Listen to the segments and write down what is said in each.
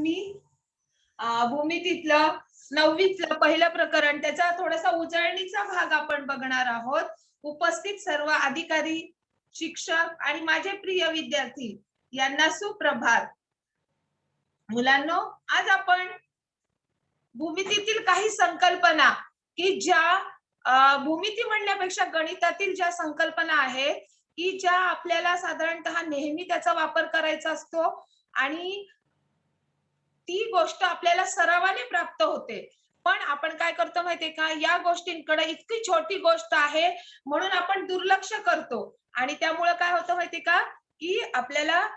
मी भूमितीतलं 9वीतलं पहिलं प्रकरण त्याचा थोडासा उजळणीचा भाग आपण बघणार आहोत. उपस्थित सर्व अधिकारी, शिक्षक आणि माझे प्रिय विद्यार्थी यांना सुप्रभात. मुलांनो, आज आपण भूमितीतील काही संकल्पना की ज्या भूमिती म्हणण्यापेक्षा गणितातील ज्या संकल्पना आहेत की ज्या आपल्याला साधारणतः नेहमी त्याचा वापर करायचा असतो आणि ती गोष्ट आपल्याला सरावाने प्राप्त होते. पण आपण काय करतो माहितीये का, या गोष्टींकडे इतकी छोटी गोष्ट आहे म्हणून आपण दुर्लक्ष करतो आणि त्यामुळे काय होतं माहितीये का, की आपल्याला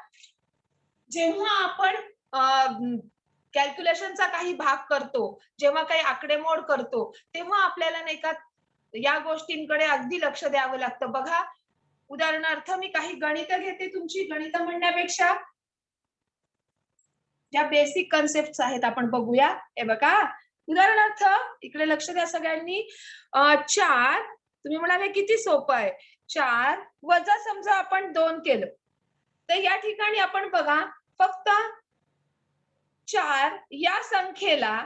जेव्हा आपण कॅल्क्युलेशनचा काही भाग करतो, जेव्हा काही आकडेमोड करतो, तेव्हा आपल्याला नाही का या गोष्टींकडे अगदी लक्ष द्यावं लागतं. बघा, उदाहरणार्थ मी काही गणित घेते. तुमची गणित म्हणण्यापेक्षा ज्या बेसिक कन्सेप्ट आहेत आपण बघूया. हे बघा, उदाहरणार्थ इकडे लक्ष द्या सगळ्यांनी. 4 तुम्ही म्हणाले किती सोपं आहे. 4 वजा समजा आपण 2 केलं तर या ठिकाणी आपण बघा फक्त 4 या संख्येला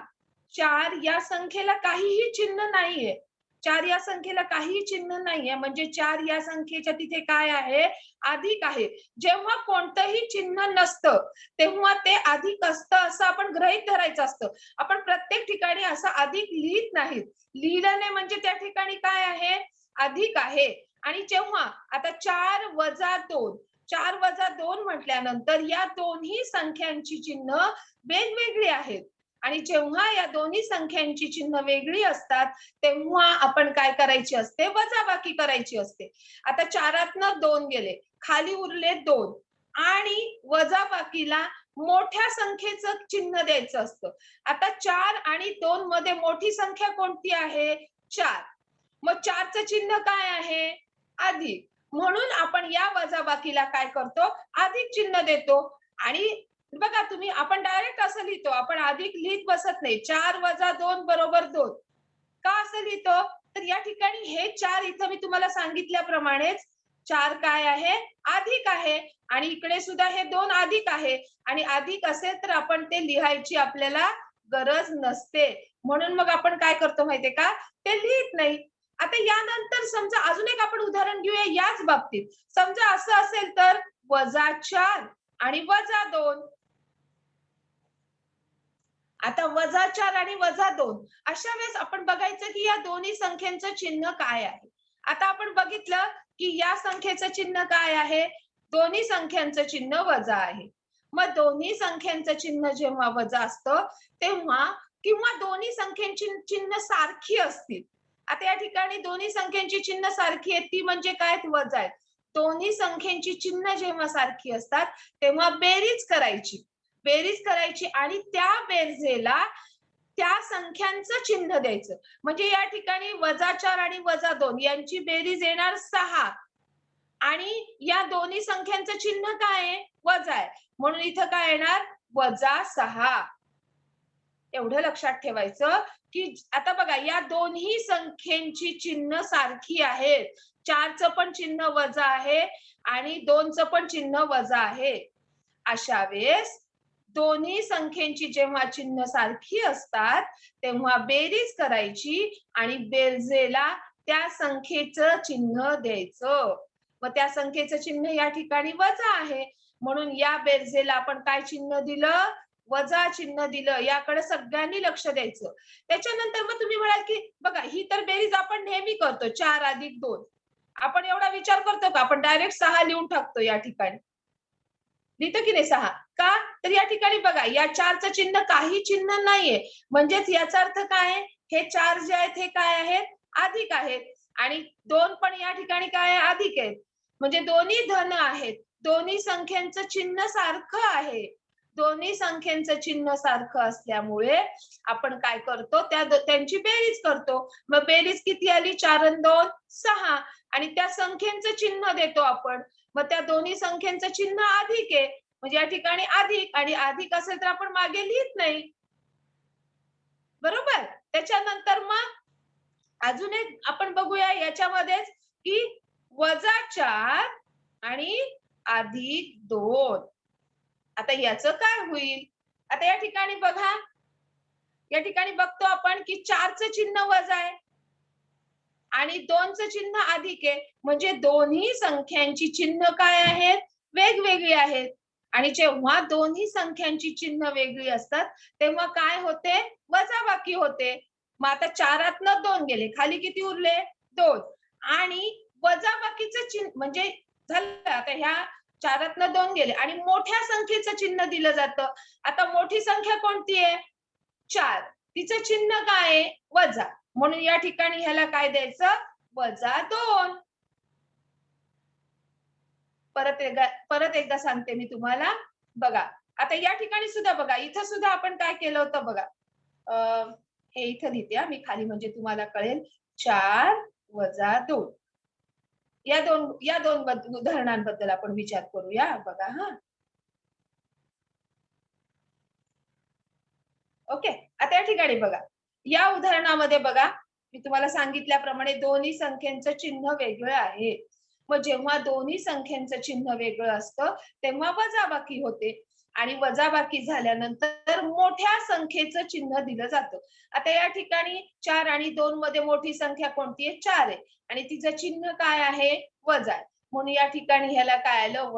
काहीही चिन्ह नाहीये. 4 या संख्येला काहीही चिन्ह नाहीये म्हणजे 4 या संख्येच्या तिथे काय आहे, अधिक आहे. जेव्हा कोणतंही चिन्ह नसतं तेव्हा ते अधिक असतं असं आपण गृहीत धरायचं असतं. आपण प्रत्येक ठिकाणी असं अधिक लिहित नाहीत. लिहिलं नाही म्हणजे त्या ठिकाणी काय आहे, अधिक आहे. आणि जेव्हा आता 4 वजा 2 म्हटल्यानंतर या दोन्ही संख्यांची चिन्ह वेगवेगळी आहेत आणि जेव्हा या दोन्ही संख्यांची चिन्ह वेगळी असतात तेव्हा आपण काय करायची असते, वजाबाकी करायची असते. आता 4तनं 2 गेले, खाली उरले 2 आणि वजाबाकीला मोठ्या संख्येचं चिन्ह द्यायचं असतं. आता 4 आणि 2 मध्ये मोठी संख्या कोणती आहे, 4. मग 4चं चिन्ह काय आहे, अधिक. म्हणून आपण या वजाबाकीला काय करतो, अधिक चिन्ह देतो. आणि बघा तुम्ही, आपण डायरेक्ट असं लिहितो, आपण अधिक लिहित बसत नाही. 4 वजा 2 बरोबर 2. का असं लिहितो, तर या ठिकाणी हे 4 इथं मी तुम्हाला सांगितल्याप्रमाणेच 4 काय आहे, अधिक आहे आणि इकडे सुद्धा हे 2 अधिक आहे आणि अधिक असेल तर आपण ते लिहायची आपल्याला गरज नसते. म्हणून मग आपण काय करतो माहितीये का, ते लिहित नाही. आता यानंतर समजा अजून एक आपण उदाहरण घेऊया याच बाबतीत. समजा असं असेल तर -4 आणि -2. आता -4 आणि -2 अशा वेळेस आपण बघायचं की या दोन्ही संख्यांचं चिन्ह काय आहे. आता आपण बघितलं की या संख्येचं चिन्ह काय आहे, दोन्ही संख्यांचं चिन्ह वजा आहे. मग दोन्ही संख्यांचं चिन्ह जेव्हा वजा असतं तेव्हा किंवा दोन्ही संख्यांची चिन्ह सारखी असतील. आता या ठिकाणी दोन्ही संख्यांची चिन्ह सारखी आहेत ती म्हणजे काय, वजा आहेत. दोन्ही संख्यांची चिन्ह जेव्हा सारखी असतात तेव्हा बेरीज करायची आणि त्या बेरजेला त्या संख्यांचं चिन्ह द्यायचं. म्हणजे या ठिकाणी -4 आणि -2 यांची बेरीज येणार 6 आणि या दोन्ही संख्यांचं चिन्ह काय आहे, वजा आहे. म्हणून इथं काय येणार, -6. एवढं लक्षात ठेवायचं की आता बघा या दोन्ही संख्येची चिन्ह सारखी आहेत. 4चं पण चिन्ह वजा आहे आणि 2चं पण चिन्ह वजा आहे. अशा वेळेस दोन्ही संख्येची जेव्हा चिन्ह सारखी असतात तेव्हा बेरीज करायची आणि बेरजेला त्या संख्येचं चिन्ह द्यायचं. मग त्या संख्येचं चिन्ह या ठिकाणी वजा आहे म्हणून या बेरजेला आपण काय चिन्ह दिलं, वजा चिन्ह दिलं. याकडे सगळ्यांनी लक्ष द्यायचं. त्याच्यानंतर मग तुम्ही म्हणाल की बघा ही तर बेरीज आपण नेहमी करतो, 4 अधिक 2. आपण एवढा विचार करतो का, आपण डायरेक्ट 6 लिहून टाकतो. या ठिकाणी लिहितो की नाही 6. का, तर या ठिकाणी बघा या 4चं चिन्ह काही चिन्ह नाहीये म्हणजेच याचा अर्थ काय, हे 4 जे आहेत हे काय आहेत, अधिक आहेत आणि 2 पण या ठिकाणी काय आहे, अधिक आहेत. म्हणजे दोन्ही धन आहेत. दोन्ही संख्यांचं चिन्ह सारखं आहे. दोन्ही संख्यांचं चिन्ह सारखं असल्यामुळे आपण काय करतो, त्यांची बेरीज करतो. मग बेरीज किती आली, 4 आणि 2 6 आणि त्या संख्येचं चिन्ह देतो आपण. मग त्या दोन्ही संख्यांचं चिन्ह अधिक आहे म्हणजे या ठिकाणी अधिक आणि अधिक असेल तर आपण मागे लिहित नाही, बरोबर. त्याच्यानंतर मग अजून एक आपण बघूया याच्यामध्येच की -4 आणि +2. आता याचं काय होईल, आता या ठिकाणी बघा, या ठिकाणी बघतो आपण की 4चं चिन्ह वजा आहे आणि 2चं चिन्ह अधिक आहे, म्हणजे दोन्ही संख्यांची चिन्ह काय आहेत, वेगवेगळी आहेत. आणि जेव्हा दोन्ही संख्यांची चिन्ह वेगळी असतात तेव्हा काय होते, वजाबाकी होते. मग आता 4तनं 2 गेले, खाली किती उरले, 2. आणि वजाबाकीचं चिन्ह म्हणजे झालं, आता ह्या 4तनं 2 गेले आणि मोठ्या संख्येचं चिन्ह दिलं जातं. आता मोठी संख्या कोणती आहे, 4. तिचं चिन्ह काय आहे, वजा. म्हणून या ठिकाणी ह्याला काय द्यायचं, -2. परत एकदा सांगते मी तुम्हाला, बघा. आता या ठिकाणी सुद्धा बघा, इथं सुद्धा आपण काय केलं होतं बघा. हे इथं लिहिते मी खाली म्हणजे तुम्हाला कळेल. 4 - 2. या दोन उदाहरणांबद्दल आपण विचार करूया, बघा हा. ओके. आता या ठिकाणी बघा, या उदाहरणामध्ये बघा, मी तुम्हाला सांगितल्याप्रमाणे दोन्ही संख्यांचं चिन्ह वेगळं आहे. मग जेव्हा दोन्ही संख्यांचं चिन्ह वेगळं असतं तेव्हा वजाबाकी होते आणि वजाबाकी झाल्यानंतर मोठ्या संख्येचं चिन्ह दिलं जातं. आता या ठिकाणी 4 आणि 2 मध्ये मोठी संख्या कोणती आहे, 4 आहे आणि तिचं चिन्ह काय आहे, वजा आहे. म्हणून या ठिकाणी ह्याला काय आलं,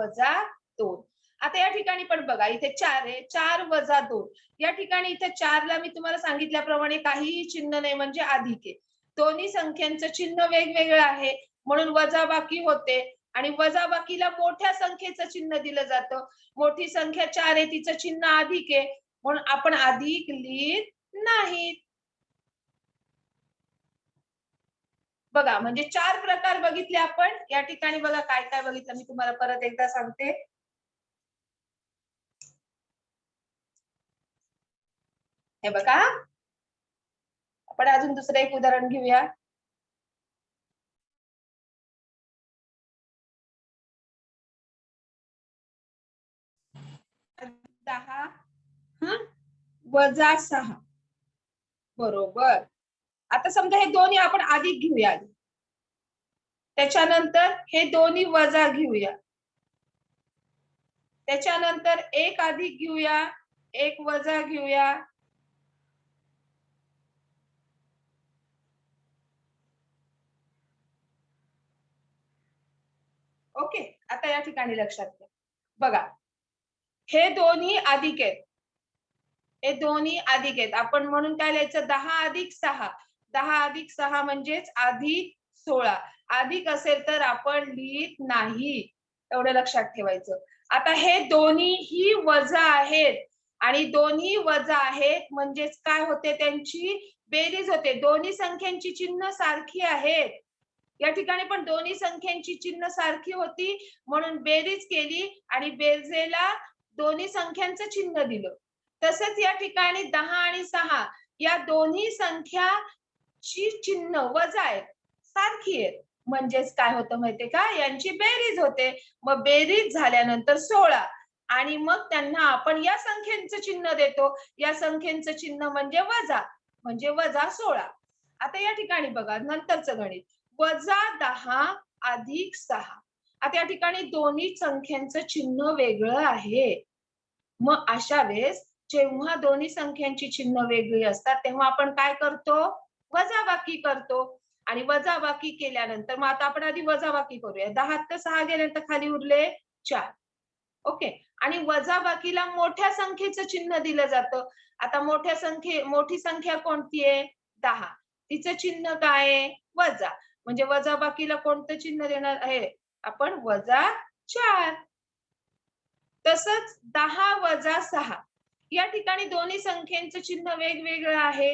-2. आता या ठिकाणी पण बघा, इथे 4 आहे, 4 - 2. या ठिकाणी इथे 4 ला मी तुम्हाला सांगितल्याप्रमाणे काहीही चिन्ह नाही म्हणजे अधिक आहे. दोन्ही संख्यांचं चिन्ह वेगवेगळं आहे म्हणून वजाबाकी होते आणि वजाबाकीला मोठ्या संख्येचं चिन्ह दिलं जातं. मोठी संख्या 4 आहे, तिचं चिन्ह अधिक आहे म्हणून आपण अधिक लिहित नाहीत. बघा, म्हणजे 4 प्रकार बघितले आपण. या ठिकाणी बघा काय काय बघितलं, मी तुम्हाला परत एकदा सांगते. हे बघा, आपण अजून दुसरं एक उदाहरण घेऊया. 10 -6 बरोबर. आता समजा हे दोन्ही आपण अधिक घेऊया, त्याच्यानंतर हे दोन्ही वजा घेऊया, त्याच्यानंतर एक अधिक घेऊया, एक वजा घेऊया. ओके. आता या ठिकाणी लक्षात घ्या, बघा, हे दोन्ही अधिक आहेत, हे दोन्ही अधिक आहेत. आपण म्हणून काय लिहायचं, 10+6. 10+6 म्हणजेच अधिक 16. अधिक असेल तर आपण लिहित नाही, एवढं लक्षात ठेवायचं. आता हे दोन्हीही वजा आहेत आणि दोन्ही वजा आहेत म्हणजेच काय होते, त्यांची बेरीज होते. दोन्ही संख्यांची चिन्ह सारखी आहेत. या ठिकाणी पण दोन्ही संख्यांची चिन्ह सारखी होती म्हणून बेरीज केली आणि बेरजेला दोन्ही संख्यांचं चिन्ह दिलं. तसंच या ठिकाणी 10 आणि 6 या दोन्ही संख्याची चिन्ह वजा आहेत, सारखी आहेत. म्हणजेच काय होतं माहितीये का, यांची बेरीज होते. मग बेरीज झाल्यानंतर 16 आणि मग त्यांना आपण या संख्येचं चिन्ह देतो. या संख्येचं चिन्ह म्हणजे वजा, म्हणजे -16. आता या ठिकाणी बघा नंतरचं गणित, -10 + 6. आता या ठिकाणी दोन्ही संख्यांचं चिन्ह वेगळं आहे. मग अशा वेळेस जेव्हा दोन्ही संख्यांची चिन्ह वेगळी असतात तेव्हा आपण काय करतो, वजाबाकी करतो. आणि वजाबाकी केल्यानंतर मग आता आपण आधी वजाबाकी करूया. 10 6 गेल्यानंतर खाली उरले 4. ओके. आणि वजाबाकीला मोठ्या संख्येचं चिन्ह दिलं जातं. आता मोठी संख्या कोणती आहे, 10. तिचं चिन्ह काय आहे, वजा. म्हणजे वजाबाकीला कोणतं चिन्ह देणार आहे आपण, -4. तसंच 10 - 6 या ठिकाणी दोन्ही संख्यांचं चिन्ह वेगवेगळं आहे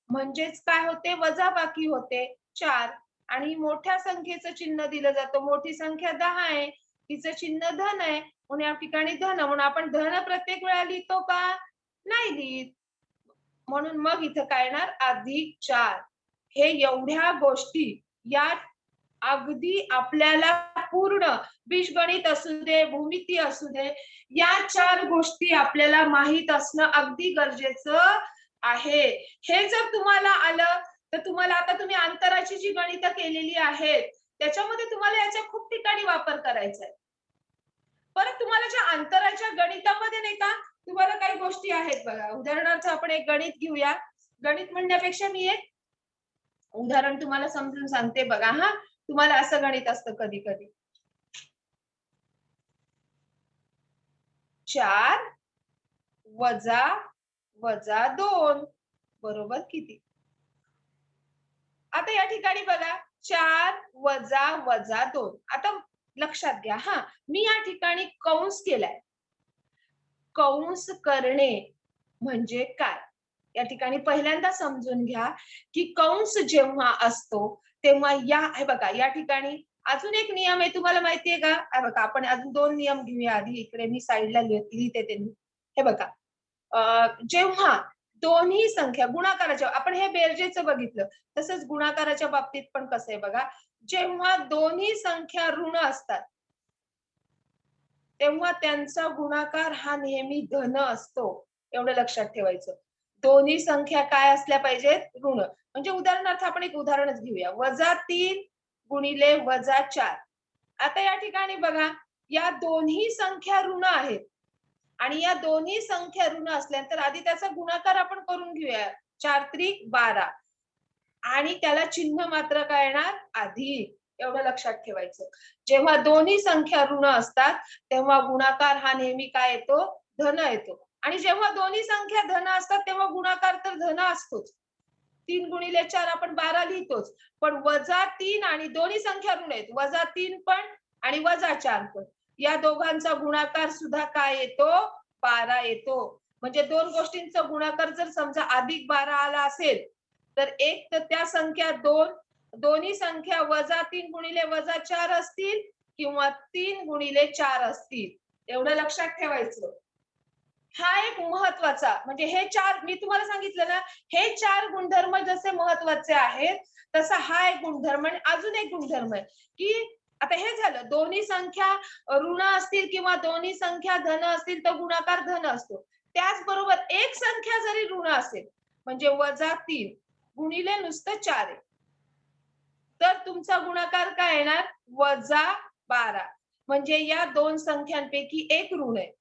म्हणजेच काय होते, वजाबाकी होते 4. आणि मोठ्या संख्येचं चिन्ह दिलं जातं. मोठी संख्या 10 आहे, तिचं चिन्ह धन आहे म्हणून या ठिकाणी धन. म्हणून आपण धन प्रत्येक वेळा लिहितो का, नाही लिहित. म्हणून मग इथं काय येणार, +4. हे एवढ्या गोष्टी या अगदी आपल्याला पूर्ण बीजगणित असू दे, भूमिती असू दे, या 4 गोष्टी आपल्याला माहित असणं अगदी गरजेचं आहे. हे जर तुम्हाला आलं तर तुम्हाला, आता तुम्ही अंतराची जी गणितं केलेली आहेत त्याच्यामध्ये तुम्हाला याचा खूप ठिकाणी वापर करायचा आहे. परत तुम्हाला ज्या अंतराच्या गणितामध्ये नाही का तुम्हाला काही गोष्टी आहेत बघा. उदाहरणार्थ आपण एक गणित घेऊया. गणित म्हणण्यापेक्षा मी एक उदाहरण तुम्हाला समजून सांगते बघा हा. तुम्हाला असं गणित असतं कधी कधी. 4 वजा वजा 2 बरोबर किती? आता या ठिकाणी बघा 4 वजा वजा 2. आता लक्षात घ्या हा. मी या ठिकाणी कंस केलाय. कंस करणे म्हणजे काय? या ठिकाणी पहिल्यांदा समजून घ्या की कंस जेव्हा असतो तेव्हा या हे बघा या ठिकाणी अजून एक नियम आहे तुम्हाला माहितीये का? हे बघा आपण अजून 2 नियम घेऊया आधी. इकडे मी साईडला लिहिते ते. हे बघा जेव्हा दोन्ही संख्या गुणाकाराच्या आपण हे बेरजेचं बघितलं तसंच गुणाकाराच्या बाबतीत पण कसं आहे बघा. जेव्हा दोन्ही संख्या ऋण असतात तेव्हा त्यांचा गुणाकार हा नेहमी धन असतो. एवढं लक्षात ठेवायचं. दोन्ही संख्या काय असल्या पाहिजेत? ऋण. म्हणजे उदाहरणार्थ आपण एक उदाहरणच घेऊया. -3 गुणिले -4. आता या ठिकाणी बघा या दोन्ही संख्या ऋण आहेत आणि या दोन्ही संख्या ऋण असल्यानंतर आधी त्याचा गुणाकार आपण करून घेऊया. 4 त्रिक 12 आणि त्याला चिन्ह मात्र काय येणार? अधिक. एवढं लक्षात ठेवायचं. जेव्हा दोन्ही संख्या ऋण असतात तेव्हा गुणाकार हा नेहमी काय येतो? धन येतो. आणि जेव्हा दोन्ही संख्या धन असतात तेव्हा गुणाकार तर धन असतोच. 3 गुणिले 4 आपण 12 लिहितोच. पण -3 आणि दोन्ही संख्या ऋण आहेत. -3 पण आणि -4 पण. या दोघांचा गुणाकार सुद्धा काय येतो? 12 येतो. म्हणजे दोन गोष्टींचा गुणाकार जर समजा +12 आला असेल तर एक तर त्या संख्या दोन्ही संख्या -3 गुणिले -4 असतील किंवा 3 गुणिले 4 असतील. एवढं लक्षात ठेवायचं. हा एक महत्वाचा म्हणजे हे 4 मी तुम्हाला सांगितलं ना, हे 4 गुणधर्म जसे महत्वाचे आहेत तसा हा एक गुणधर्म आणि अजून एक गुणधर्म आहे की आता हे झालं दोन्ही संख्या ऋण असतील किंवा दोन्ही संख्या धन असतील तर गुणाकार धन असतो. त्याचबरोबर एक संख्या जरी ऋण असेल म्हणजे -3 गुणिले नुसतं 4 आहे. तर तुमचा गुणाकार काय येणार? -12. म्हणजे या दोन संख्यांपैकी एक ऋण आहे.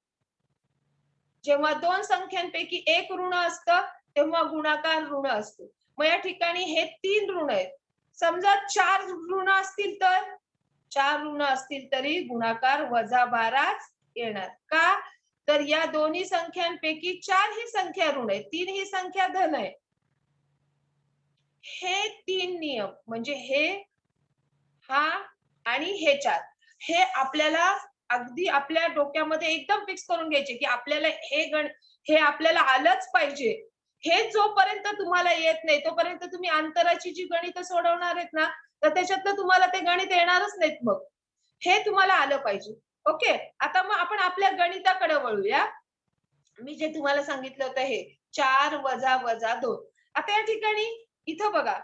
जेव्हा दोन संख्यांपैकी एक ऋण असतं तेव्हा गुणाकार ऋण असतो. मग या ठिकाणी हे 3 ऋण आहेत. समजा 4 ऋण असतील तर 4 ऋण असतील तरी गुणाकार -12च येणार. का? तर या दोन्ही संख्यांपैकी 4 ही संख्या ऋण आहे, 3 ही संख्या धन आहे. हे 3 नियम म्हणजे हे, हा आणि हे 4 हे आपल्याला अगदी आपल्या डोक्यामध्ये एकदम फिक्स करून घ्यायचे की आपल्याला हे आपल्याला आलंच पाहिजे. हे जोपर्यंत तुम्हाला येत नाही तोपर्यंत तुम्ही अंतराची जी गणितं सोडवणार आहेत ना तर त्याच्यातनं तुम्हाला ते गणित येणारच नाहीत मग. हे तुम्हाला आलं पाहिजे. ओके. आता मग आपण आपल्या गणिताकडे वळूया. मी जे तुम्हाला सांगितलं होतं हे 4 वजा वजा 2. आता या ठिकाणी इथं बघा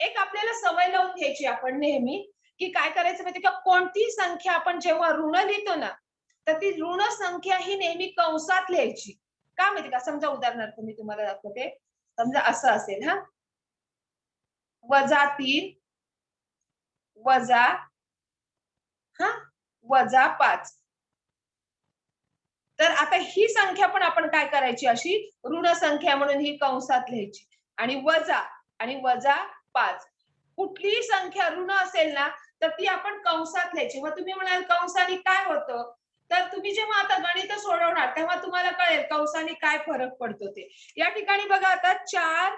एक आपल्याला सवय लावून घ्यायची आपण नेहमी की काय करायचं माहिती का कोणती संख्या आपण जेव्हा ऋण लिहितो ना तर ती ऋण संख्या ही नेहमी कंसात लिहायची. का माहिती का? समजा उदाहरणार्थ मी तुम्हाला दाखवते. समजा असं असेल हा -3 वजा हा -5. तर आता ही संख्या पण आपण काय करायची अशी ऋण संख्या म्हणून ही कंसात लिहायची आणि -5. कुठलीही संख्या ऋण असेल ना तर ती आपण कंसात लिहायची. मग तुम्ही म्हणाल कंसाने काय होतं? तर तुम्ही जेव्हा आता गणित सोडवणार तेव्हा तुम्हाला कळेल कंसाने काय फरक पडतो ते. या ठिकाणी बघा आता 4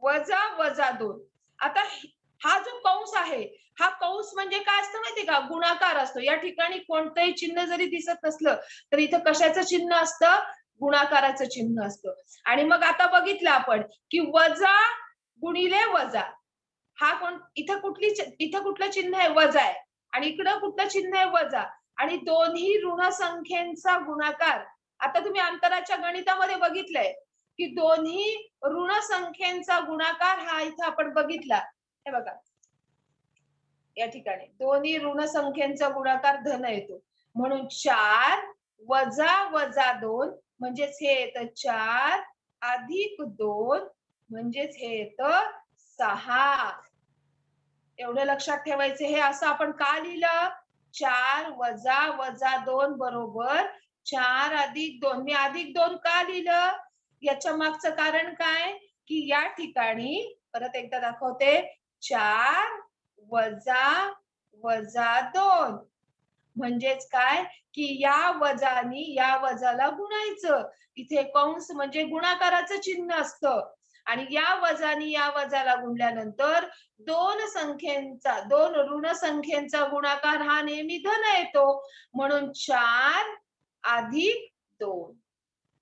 वजा वजा 2. आता हा जो कंस आहे हा कंस म्हणजे काय असतं माहितीये का? गुणाकार असतो. या ठिकाणी कोणतंही चिन्ह जरी दिसत नसलं तर इथं कशाचं चिन्ह असतं? गुणाकाराचं चिन्ह असतं. आणि मग आता बघितलं आपण की वजा गुणिले वजा हा कोण इथं कुठलं चिन्ह आहे? वजा आहे आणि इकडं कुठलं चिन्ह आहे? वजा. आणि दोन्ही ऋण संख्येचा गुणाकार आता तुम्ही अंतराच्या गणितामध्ये बघितलंय की दोन्ही ऋण संख्येचा गुणाकार हा इथं आपण बघितला. हे बघा या ठिकाणी दोन्ही ऋण संख्येचा गुणाकार धन येतो. म्हणून 4 वजा वजा 2 म्हणजेच हे येतं 4 अधिक 2 म्हणजेच हे येतं 6. एवढं लक्षात ठेवायचं. हे असं आपण का लिहिलं? 4 वजा वजा 2 बरोबर 4 अधिक 2. मी अधिक 2 का लिहिलं? याच्या मागचं कारण काय की या ठिकाणी परत एकदा दाखवते 4 वजा वजा 2 म्हणजेच काय की या वजानी या वजाला गुणायचं. इथे कंस म्हणजे गुणाकाराचं चिन्ह असतं आणि या वजानी या वजाला गुणल्यानंतर दोन ऋण संख्येचा गुणाकार हा नेहमी धन येतो. म्हणून 4 अधिक 2.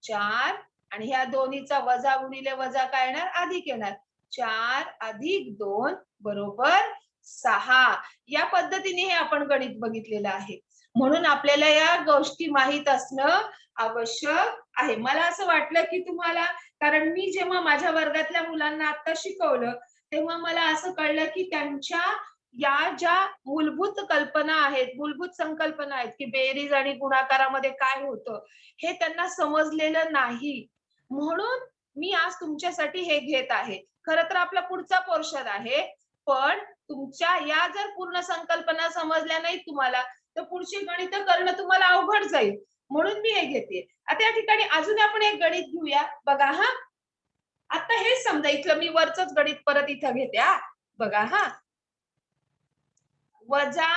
4 आणि ह्या दोन्हीचा वजा गुणिले वजा काय येणार? अधिक येणार. 4 अधिक 2 बरोबर 6. या पद्धतीने हे आपण गणित बघितलेलं आहे. म्हणून आपल्याला या गोष्टी माहित असणं आवश्यक आहे. मला असं वाटलं की तुम्हाला, कारण मी जेव्हा माझ्या वर्गातल्या मुलांना आता शिकवलं तेव्हा मला असं कळलं की त्यांच्या या ज्या मूलभूत कल्पना आहेत, मूलभूत संकल्पना आहेत की बेरीज आणि गुणाकारामध्ये काय होतं हे त्यांना समजलेलं नाही. म्हणून मी आज तुमच्यासाठी हे घेत आहे. खरं तर आपला पुढचा पोर्शन आहे, पण तुमच्या या जर पूर्ण संकल्पना समजल्या नाहीत तुम्हाला तर पुढची गणित करणं तुम्हाला अवघड जाईल. म्हणून मी हे घेते. आता या ठिकाणी अजून आपण एक गणित घेऊया. बघा हा, आता हे समजा इथलं मी वरचंच गणित परत इथं घेते हा. बघा हा, वजा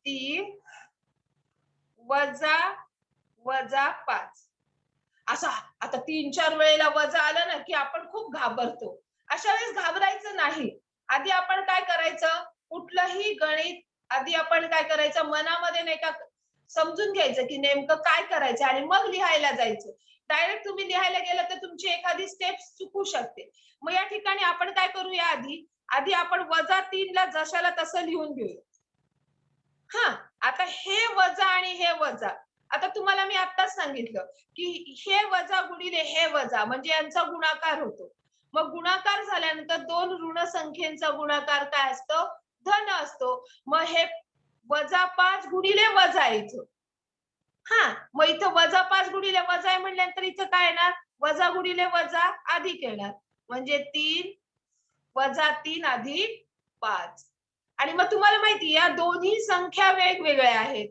3 वजा वजा 5 असा. आता 3-4 वेळेला वजा आलं ना की आपण खूप घाबरतो. अशा वेळेस घाबरायचं नाही. आधी आपण काय करायचं, कुठलंही गणित आधी आपण काय करायचं, मनामध्ये नाही का समजून घ्यायचं की नेमकं काय करायचं आणि मग लिहायला जायचं. डायरेक्ट तुम्ही लिहायला गेलं तर तुमची एखादी स्टेप चुकू शकते. मग या ठिकाणी आपण काय करूया, आधी आपण वजा 3 ला जशाला तसं लिहून घेऊया. हा, आता हे वजा आणि हे वजा, आता तुम्हाला मी आत्ताच सांगितलं की हे वजा गुणिले हे वजा म्हणजे यांचा गुणाकार होतो. मग गुणाकार झाल्यानंतर दोन ऋण संख्येचा गुणाकार काय असतो? धन असतो. मग हे वजा 5 गुणिले वजा इथं. हा, मग इथं वजा 5 गुणिले वजा आहे म्हटल्यानंतर इथं काय येणार? वजा गुणिले वजा अधिक येणार. म्हणजे 3 वजा 3 अधिक 5. आणि मग तुम्हाला माहिती या दोन्ही संख्या वेगवेगळ्या आहेत.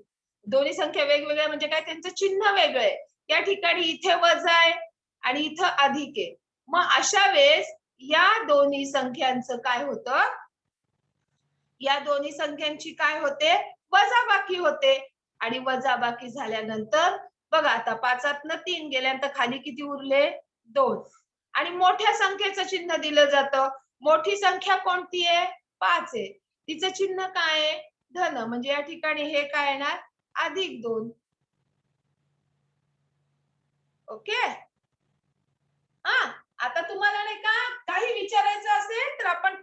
दोन्ही संख्या वेगवेगळ्या म्हणजे काय, त्यांचं चिन्ह वेगळं आहे. या ठिकाणी इथे वजा आहे आणि इथं अधिक आहे. मग अशा वेळेस या दोन्ही संख्यांचं काय होतं, या दोन्ही संख्यांची काय होते? वजाबाकी होते. आणि वजाबाकी झाल्यानंतर बघा आता 5तनं 3 गेल्यानंतर खाली किती उरले? 2. आणि मोठ्या संख्येचं चिन्ह दिलं जातं. मोठी संख्या कोणती आहे? 5 आहे. तिचं चिन्ह काय आहे? धन. म्हणजे या ठिकाणी हे काय येणार? अधिक 2. ओके. हा, आता तुम्हाला नाही का काही विचारायचं असेल तर आपण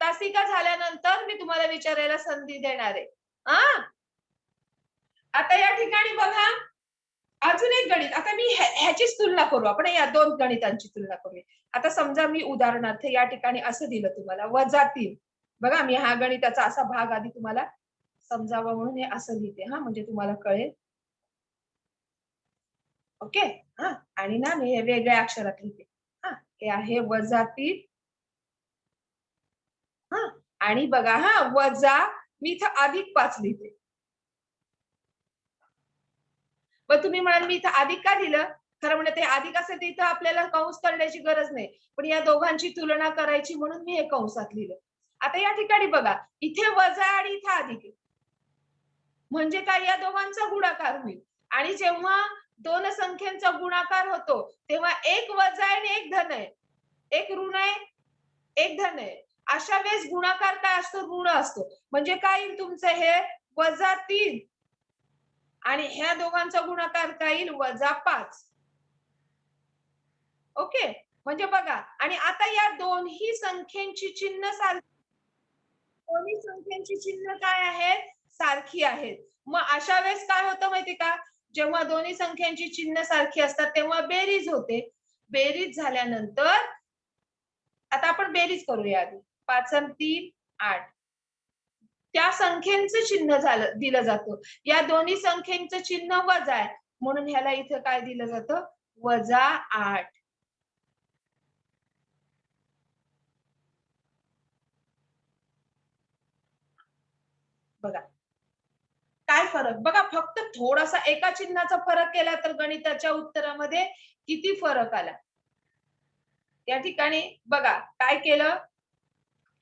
तासिका झाल्यानंतर मी तुम्हाला विचारायला संधी देणार आहे. हा, आता या ठिकाणी बघा अजून एक गणित. आता मी ह्याचीच तुलना करू आपण, या दोन गणितांची तुलना करूया. आता समजा मी उदाहरणार्थ या ठिकाणी असं दिलं तुम्हाला -3. बघा मी हा गणिताचा असा भाग आधी तुम्हाला समजावं म्हणून हे असं लिहिते हा, म्हणजे तुम्हाला कळेल. ओके. हा, आणि ना मी हे वेगळ्या अक्षरात लिहिते. हा, हे आहे -3. हा, आणि बघा हा वजा, मी इथं अधिक 5 लिहिते. मग तुम्ही म्हणाल मी इथं अधिक का दिलं? खरं म्हणजे ते अधिक असेल तर इथं आपल्याला कंस करण्याची गरज नाही. पण या दोघांची तुलना करायची म्हणून मी हे कंसात लिहिलं. आता या ठिकाणी बघा, इथे वजा आणि इथं अधिक आहे. म्हणजे काय, या दोघांचा गुणाकार होईल. आणि जेव्हा दोन संख्यांचा गुणाकार होतो तेव्हा एक वजा आहे आणि एक धन आहे. एक ऋण आहे, एक धन आहे. अशा वेळेस गुणाकार काय असतो? ऋण असतो. म्हणजे काय येईल तुमचं हे -3 आणि ह्या दोघांचा गुणाकार काय येईल? -5. ओके. म्हणजे बघा, आणि आता या दोन्ही संख्यांची चिन्ह सारखी, दोन्ही संख्यांची चिन्ह काय आहेत? सारखी आहेत. मग अशा वेळेस काय होतं माहिती का? जेव्हा दोन्ही संख्यांची चिन्ह सारखी असतात तेव्हा बेरीज होते. बेरीज झाल्यानंतर आता आपण बेरीज करूया आधी. 5 आणि 3 8. त्या संख्येचं चिन्ह झालं दिलं जातं. या दोन्ही संख्येचं चिन्ह वजा आहे. म्हणून ह्याला इथं काय दिलं जातं? -8. बघा काय फरक, बघा फक्त थोडासा एका चिन्हाचा फरक केला तर गणिताच्या उत्तरामध्ये किती फरक आला. या ठिकाणी बघा काय केलं,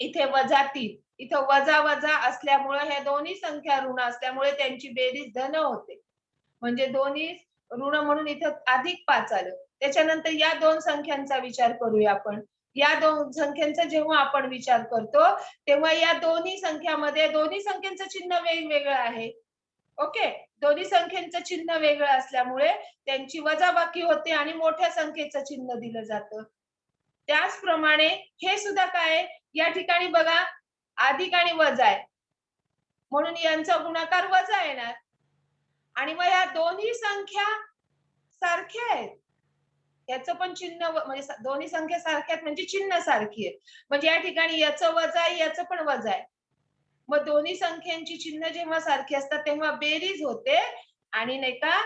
इथे -3, इथं वजा वजा असल्यामुळे ह्या दोन्ही संख्या ऋण असल्यामुळे त्यांची बेरीज धन होते. म्हणजे दोन्ही ऋण म्हणून इथं +5 आलं. त्याच्यानंतर या दोन संख्यांचा विचार करूया आपण. या दोन संख्यांचा जेव्हा आपण विचार करतो तेव्हा या दोन्ही संख्यामध्ये दोन्ही संख्यांचं चिन्ह वेगवेगळं आहे. ओके, दोन्ही संख्यांचं चिन्ह वेगळं असल्यामुळे त्यांची वजाबाकी होते आणि मोठ्या संख्येचं चिन्ह दिलं जातं. त्याचप्रमाणे हे सुद्धा काय, या ठिकाणी बघा अधिक आणि वजा आहे म्हणून यांचा गुणाकार वजा येणार आणि मग या दोन्ही संख्या सारख्या आहेत, याचं पण चिन्ह म्हणजे दोन्ही संख्या सारख्या आहेत म्हणजे चिन्ह सारखी आहे. म्हणजे या ठिकाणी याचं वजा आहे, याचं पण वजा आहे. मग दोन्ही संख्यांची चिन्ह जेव्हा सारखी असतात तेव्हा बेरीज होते आणि नाही का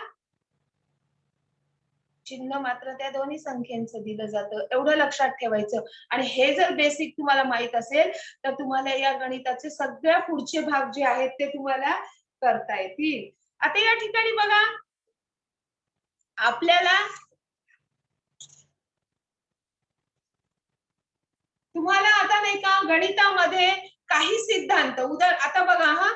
चिन्ह मात्र त्या दोन्ही संख्यांचं दिलं जातं. एवढं लक्षात ठेवायचं. आणि हे जर बेसिक तुम्हाला माहित असेल तर तुम्हाला या गणिताचे सगळ्या पुढचे भाग जे आहेत ते तुम्हाला करता येतील. आता या ठिकाणी बघा आपल्याला तुम्हाला आता नाही का गणितामध्ये काही सिद्धांत आता बघा हा,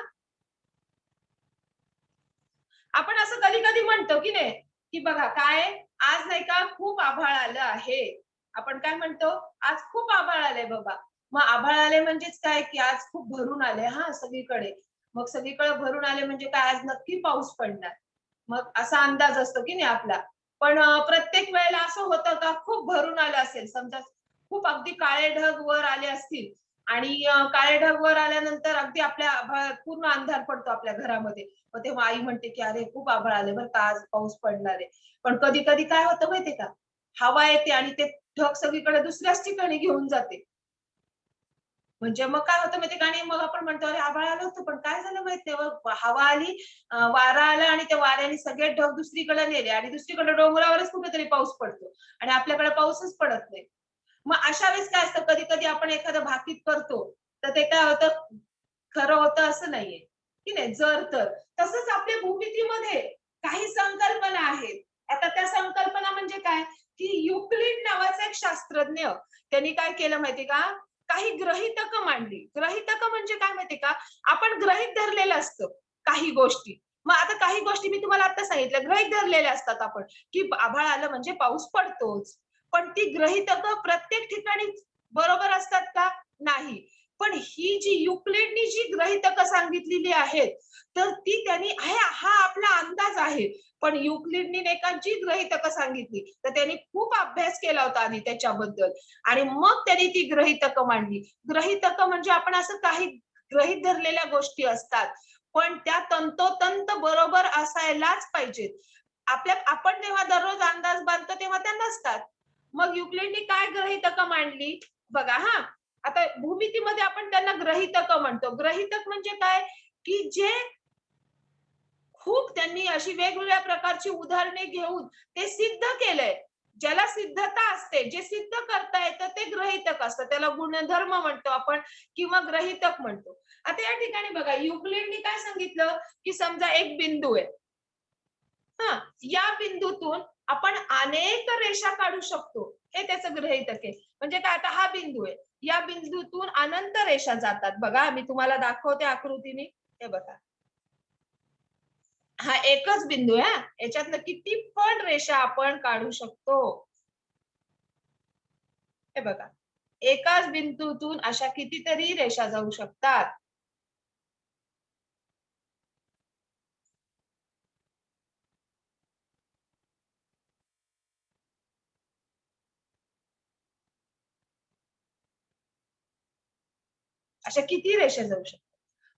आपण असं कधी कधी म्हणतो की नाही की बघा काय आज नाही का खूप आभाळ आलं आहे. आपण काय म्हणतो, आज खूप आभाळ आलंय बाबा. मग आभाळ आले म्हणजेच काय की आज खूप भरून आले हा सगळीकडे. मग सगळीकडे भरून आले म्हणजे काय आज नक्की पाऊस पडणार. मग असा अंदाज असतो की नाही आपला. पण प्रत्येक वेळेला असं होतं का खूप भरून आलं असेल, समजा खूप अगदी काळे ढग वर आले असतील आणि काळे ढग वर आल्यानंतर अगदी आपल्या पूर्ण अंधार पडतो आपल्या घरामध्ये. मग तेव्हा आई म्हणते की अरे खूप आभाळ आले बरं का, आज पाऊस पडणार आहे. पण कधी कधी काय होतं माहितीये का, हवा येते आणि ते ढग सगळीकडे दुसऱ्याच ठिकाणी घेऊन जाते. म्हणजे मग काय होतं माहितीये का, आणि मग आपण म्हणतो अरे आभाळ आलं होतं पण काय झालं माहित नाही, हवा आली, वारा आला आणि त्या वाऱ्याने सगळे ढग दुसरीकडे नेले आणि दुसरीकडे डोंगरावरच कुठेतरी पाऊस पडतो आणि आपल्याकडे पाऊसच पडत नाही. मग अशा वेळेस काय असतं, कधी कधी आपण एखादं भाकीत करतो तर ते काय होतं, खरं होतं असं नाहीये की नाही. जर तर तसंच आपल्या भूमितीमध्ये काही संकल्पना आहेत. आता त्या संकल्पना म्हणजे काय की युक्लिड नावाचा एक शास्त्रज्ञ, त्यांनी काय केलं माहितीये का, काही गृहीतक मांडली. गृहीतक म्हणजे काय माहितीये का, आपण गृहीत धरलेलं असतं काही गोष्टी. मग आता काही गोष्टी मी तुम्हाला आता सांगितलं गृहीत धरलेल्या असतात आपण, की आभाळ आलं म्हणजे पाऊस पडतोच. पण ती गृहीतक प्रत्येक ठिकाणी बरोबर असतात का, नाही. पण ही जी युक्लिडनी जी गृहीतक सांगितलेली आहेत तर ती त्यांनी हा आपला अंदाज आहे. पण युक्लिडनी नाही का जी गृहीतक सांगितली तर त्यांनी खूप अभ्यास केला होता आधी त्याच्याबद्दल आणि मग त्यांनी ती गृहीतक मांडली. गृहीतक म्हणजे आपण असं काही गृहीत धरलेल्या गोष्टी असतात पण त्या तंतोतंत बरोबर असायलाच पाहिजेत. आपण जेव्हा दररोज अंदाज बांधतो तेव्हा त्या नसतात. मग युक्लिडनी काय गृहीतक मांडली बघा हा. आता भूमितीमध्ये आपण त्यांना गृहीतक म्हणतो. गृहीतक म्हणजे काय की जे खूप त्यांनी अशी वेगवेगळ्या प्रकारची उदाहरणे घेऊन ते सिद्ध केलंय. ज्याला सिद्धता असते, जे सिद्ध करता येतं ते गृहीतक असतं. त्याला गुणधर्म म्हणतो आपण किंवा गृहीतक म्हणतो. आता या ठिकाणी बघा युक्लिडनी काय सांगितलं की समजा एक बिंदू आहे. हा, या बिंदूतून आपण अनेक रेषा काढू शकतो. हे त्याचं गृहीतक आहे. म्हणजे काय, आता हा बिंदू आहे, या बिंदूतून अनंत रेषा जातात. बघा मी तुम्हाला दाखवते आकृतीने. हे बघा हा एकच बिंदू आहे, याच्यातनं किती पण रेषा आपण काढू शकतो. हे बघा एकाच बिंदूतून अशा कितीतरी रेषा जाऊ शकतात. अशा किती रेषा जाऊ शकतात.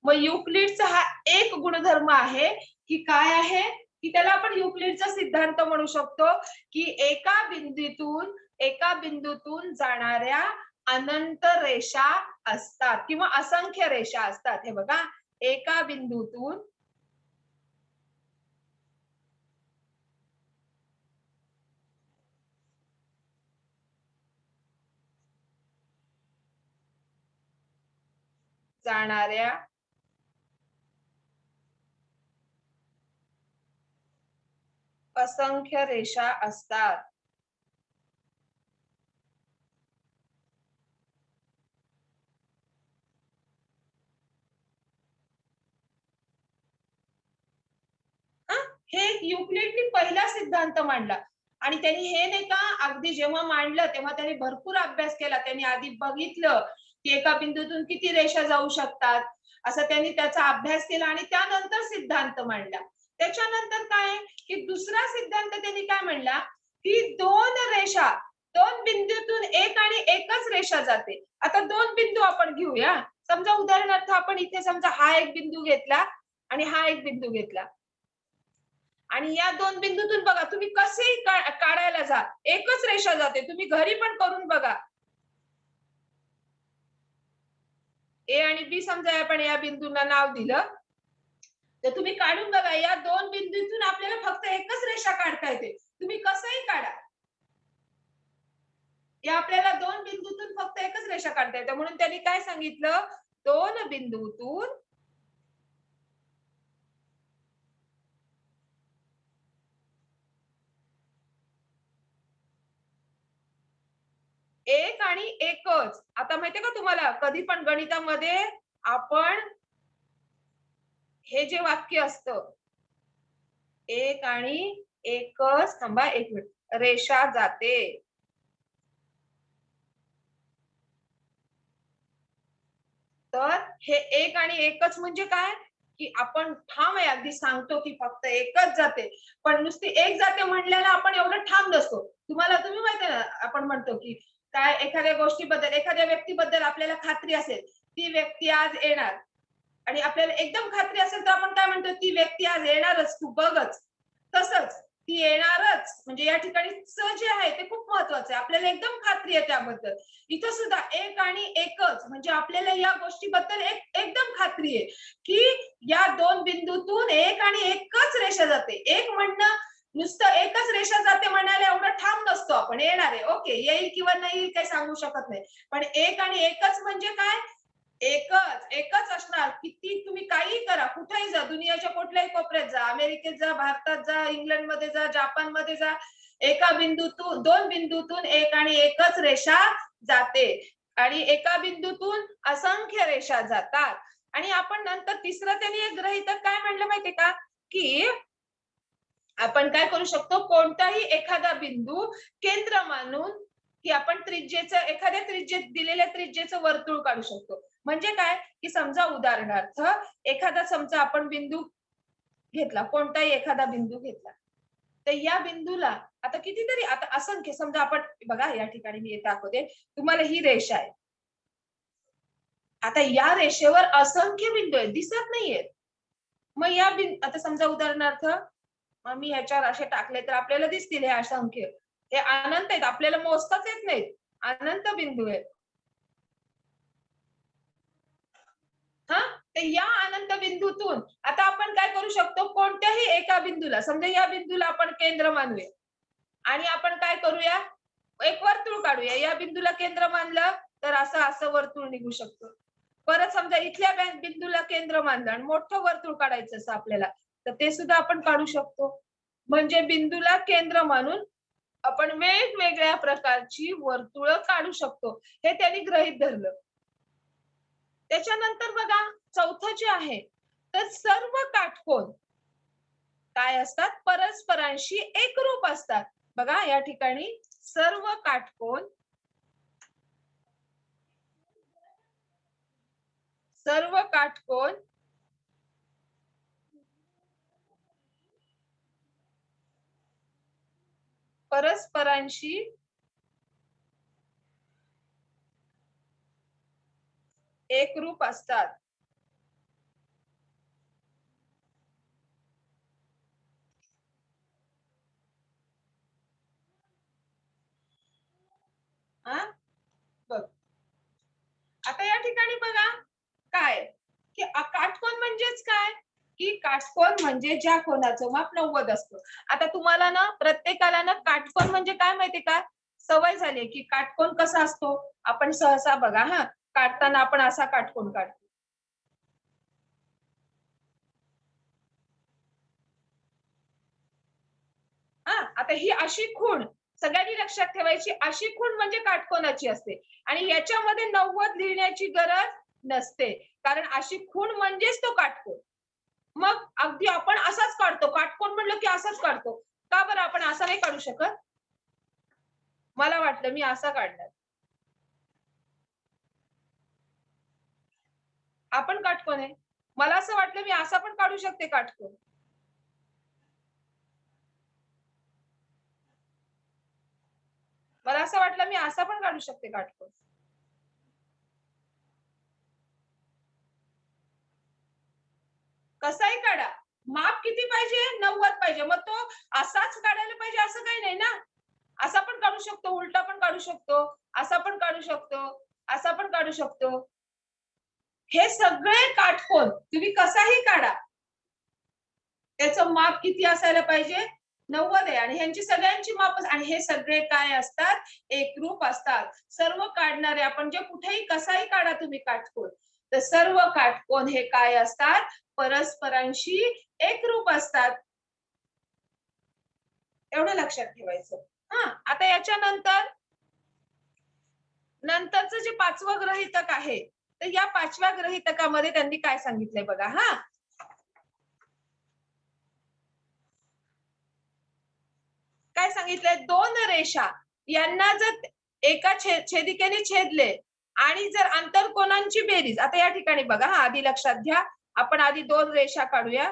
मग युक्लिडचा हा एक गुणधर्म आहे की काय आहे की त्याला आपण युक्लिडचा सिद्धांत म्हणू शकतो की एका बिंदूतून जाणाऱ्या अनंत रेषा असतात किंवा असंख्य रेषा असतात. हे बघा एका बिंदूतून जाणाऱ्या असंख्य रेषा असतात. हे युक्लिडनी पहिला सिद्धांत मांडला आणि त्यांनी हे नाही का अगदी जेव्हा मांडलं तेव्हा त्यांनी भरपूर अभ्यास केला. त्यांनी आधी बघितलं की एका बिंदूतून किती रेषा जाऊ शकतात, असं त्यांनी त्याचा अभ्यास केला आणि त्यानंतर सिद्धांत मांडला. त्याच्यानंतर काय की दुसरा सिद्धांत त्यांनी काय मांडला की दोन बिंदूतून एक आणि एकच रेषा जाते. आता दोन बिंदू आपण घेऊया. समजा उदाहरणार्थ आपण इथे समजा हा एक बिंदू घेतला आणि हा एक बिंदू घेतला आणि या दोन बिंदूतून बघा तुम्ही कसेही काढायला जा, एकच रेषा जाते. तुम्ही घरी पण करून बघा. ए आणि बी समजा आपण या बिंदूंना नाव दिलं तर तुम्ही काढून बघा, या दोन बिंदूतून आपल्याला फक्त एकच रेषा काढता येते. तुम्ही कसंही काढा, या आपल्याला दोन बिंदूतून फक्त एकच रेषा काढता येते. म्हणून त्यांनी काय सांगितलं, दोन बिंदूतून एक आणि एकच. आता माहितीये का तुम्हाला, कधी पण गणितामध्ये आपण हे जे वाक्य असतं एक आणि एकच, थांबा एक मिनिट, रेषा जाते. तर हे एक आणि एकच म्हणजे काय की आपण ठाम आहे, अगदी सांगतो की फक्त एकच जाते, पण नुसती एक जाते म्हणल्याला आपण एवढं ठाम नसतो. तुम्ही माहिती ना, आपण म्हणतो की काय एखाद्या गोष्टीबद्दल, एखाद्या व्यक्तीबद्दल आपल्याला खात्री असेल, ती व्यक्ती आज येणार आणि आपल्याला एकदम खात्री असेल तर आपण काय म्हणतो, ती व्यक्ती आज येणारच, तू बघच. तसंच ती येणारच म्हणजे या ठिकाणी च जे आहे ते खूप महत्वाचं आहे. आपल्याला एकदम खात्री आहे त्याबद्दल. इथं सुद्धा एक आणि एकच म्हणजे आपल्याला या गोष्टीबद्दल एकदम खात्री आहे की या दोन बिंदूतून एक आणि एकच रेषा जाते. एक म्हणणं नुसतं एकच रेषा जाते म्हणायला एवढं ठाम नसतो आपण. येणार आहे, ओके, येईल किंवा नाही येईल काही सांगू शकत नाही. पण एक आणि एकच म्हणजे काय, एकच असणार. किती तुम्ही काही करा, कुठेही जा, दुनियाच्या कुठल्याही कोपऱ्यात जा, अमेरिकेत जा, भारतात जा, इंग्लंडमध्ये जा, जपानमध्ये जा, एका बिंदूतून दोन बिंदूतून एक आणि एकच रेषा जाते आणि एका बिंदूतून असंख्य रेषा जातात. आणि आपण नंतर तिसरं त्यांनी एक गृहीतक काय म्हणलं माहितीये का की आपण काय करू शकतो, कोणताही एखादा बिंदू केंद्र मानून की आपण त्रिज्येचं, एखाद्या त्रिज्येत दिलेल्या त्रिज्येचं वर्तुळ काढू शकतो. म्हणजे काय की समजा उदाहरणार्थ एखादा समजा आपण बिंदू घेतला, कोणताही एखादा बिंदू घेतला, तर या बिंदूला आता कितीतरी, आता असंख्य समजा आपण बघा, या ठिकाणी मी दाखवते तुम्हाला, ही रेषा आहे. आता या रेषेवर असंख्य बिंदू आहेत, दिसत नाहीयेत. मग या आता समजा उदाहरणार्थ मी ह्याच्यावर असे टाकले तर आपल्याला दिसतील हे असंख्य. हे अनंत आहेत, आपल्याला मोजताच येत नाहीत, अनंत बिंदू आहेत. हा, तर या अनंत बिंदूतून आता आपण काय करू शकतो, कोणत्याही एका बिंदूला, समजा या बिंदूला आपण केंद्र मानूया आणि आपण काय करूया, एक वर्तुळ काढूया. या बिंदूला केंद्र मानलं तर असं असं वर्तुळ निघू शकतो. परत समजा इथल्या बिंदूला केंद्र मानलं आणि मोठं वर्तुळ काढायचं असं आपल्याला, तर ते सुद्धा आपण काढू शकतो. म्हणजे बिंदूला केंद्र मानून आपण वेगवेगळ्या प्रकारची वर्तुळ काढू शकतो, हे त्यांनी गृहीत धरलं. त्याच्यानंतर बघा, चौथं जे आहे तर सर्व काटकोन काय असतात, परस्परांशी एकरूप असतात. बघा या ठिकाणी सर्व काटकोन परस्परांशी एकरूप असतात. बघ, आता या ठिकाणी बघा काय की काटकोन म्हणजेच काय की काटकोन म्हणजे ज्या कोणाचं माप 90 असतं. आता तुम्हाला ना प्रत्येकाला ना काटकोन म्हणजे काय माहितीये का, सवय झाली की काटकोन कसा असतो, आपण सहसा बघा हा, काढताना आपण असा काटकोन काढतो. आता ही अशी खूण सगळ्यांनी लक्षात ठेवायची, अशी खूण म्हणजे काटकोनाची असते आणि याच्यामध्ये 90 लिहिण्याची गरज नसते, कारण अशी खूण म्हणजेच तो काटकोन. मग अगदी आपण असाच काढतो, काटकोन म्हणलं की असाच काढतो. का बरं आपण असा नाही काढू शकत? मला वाटलं मी असा काढणार. आपण काटकोन आहे. मला असं वाटलं मी असा पण काढू शकते काटकोन. मला असं वाटलं मी असा पण काढू शकते काटकोन. कसाही काढा. माप किती पाहिजे? 90 पाहिजे. मग तो असाच काढायला पाहिजे असं काही नाही ना. असा पण काढू शकतो, उलटा पण काढू शकतो, असा पण काढू शकतो, असा पण काढू शकतो. हे सगळे काटकोन तुम्ही कसाही काढा. त्याचं माप किती असायला पाहिजे? 90 आहे आणि ह्यांची सगळ्यांची माप आणि हे सगळे काय असतात? एकरूप असतात. सर्व काढणारे आपण जे कुठेही कसाही काढा तुम्ही काटकोन, तर सर्व काटकोन हे काय असतात? परस्परांशी एकरूप असतात. एवढं लक्षात ठेवायचं. आता याच्यानंतर नंतरचं जे 5वं गृहीतक आहे, तर या 5व्या गृहीतकामध्ये त्यांनी काय सांगितलंय बघा हां. काय सांगितलंय? 2 रेषा यांना जर एका छेदिकेने छेदले आणि जर आंतरकोनांची बेरीज, आता या ठिकाणी बघा आधी लक्षात घ्या. आपण आधी 2 रेषा काढूया.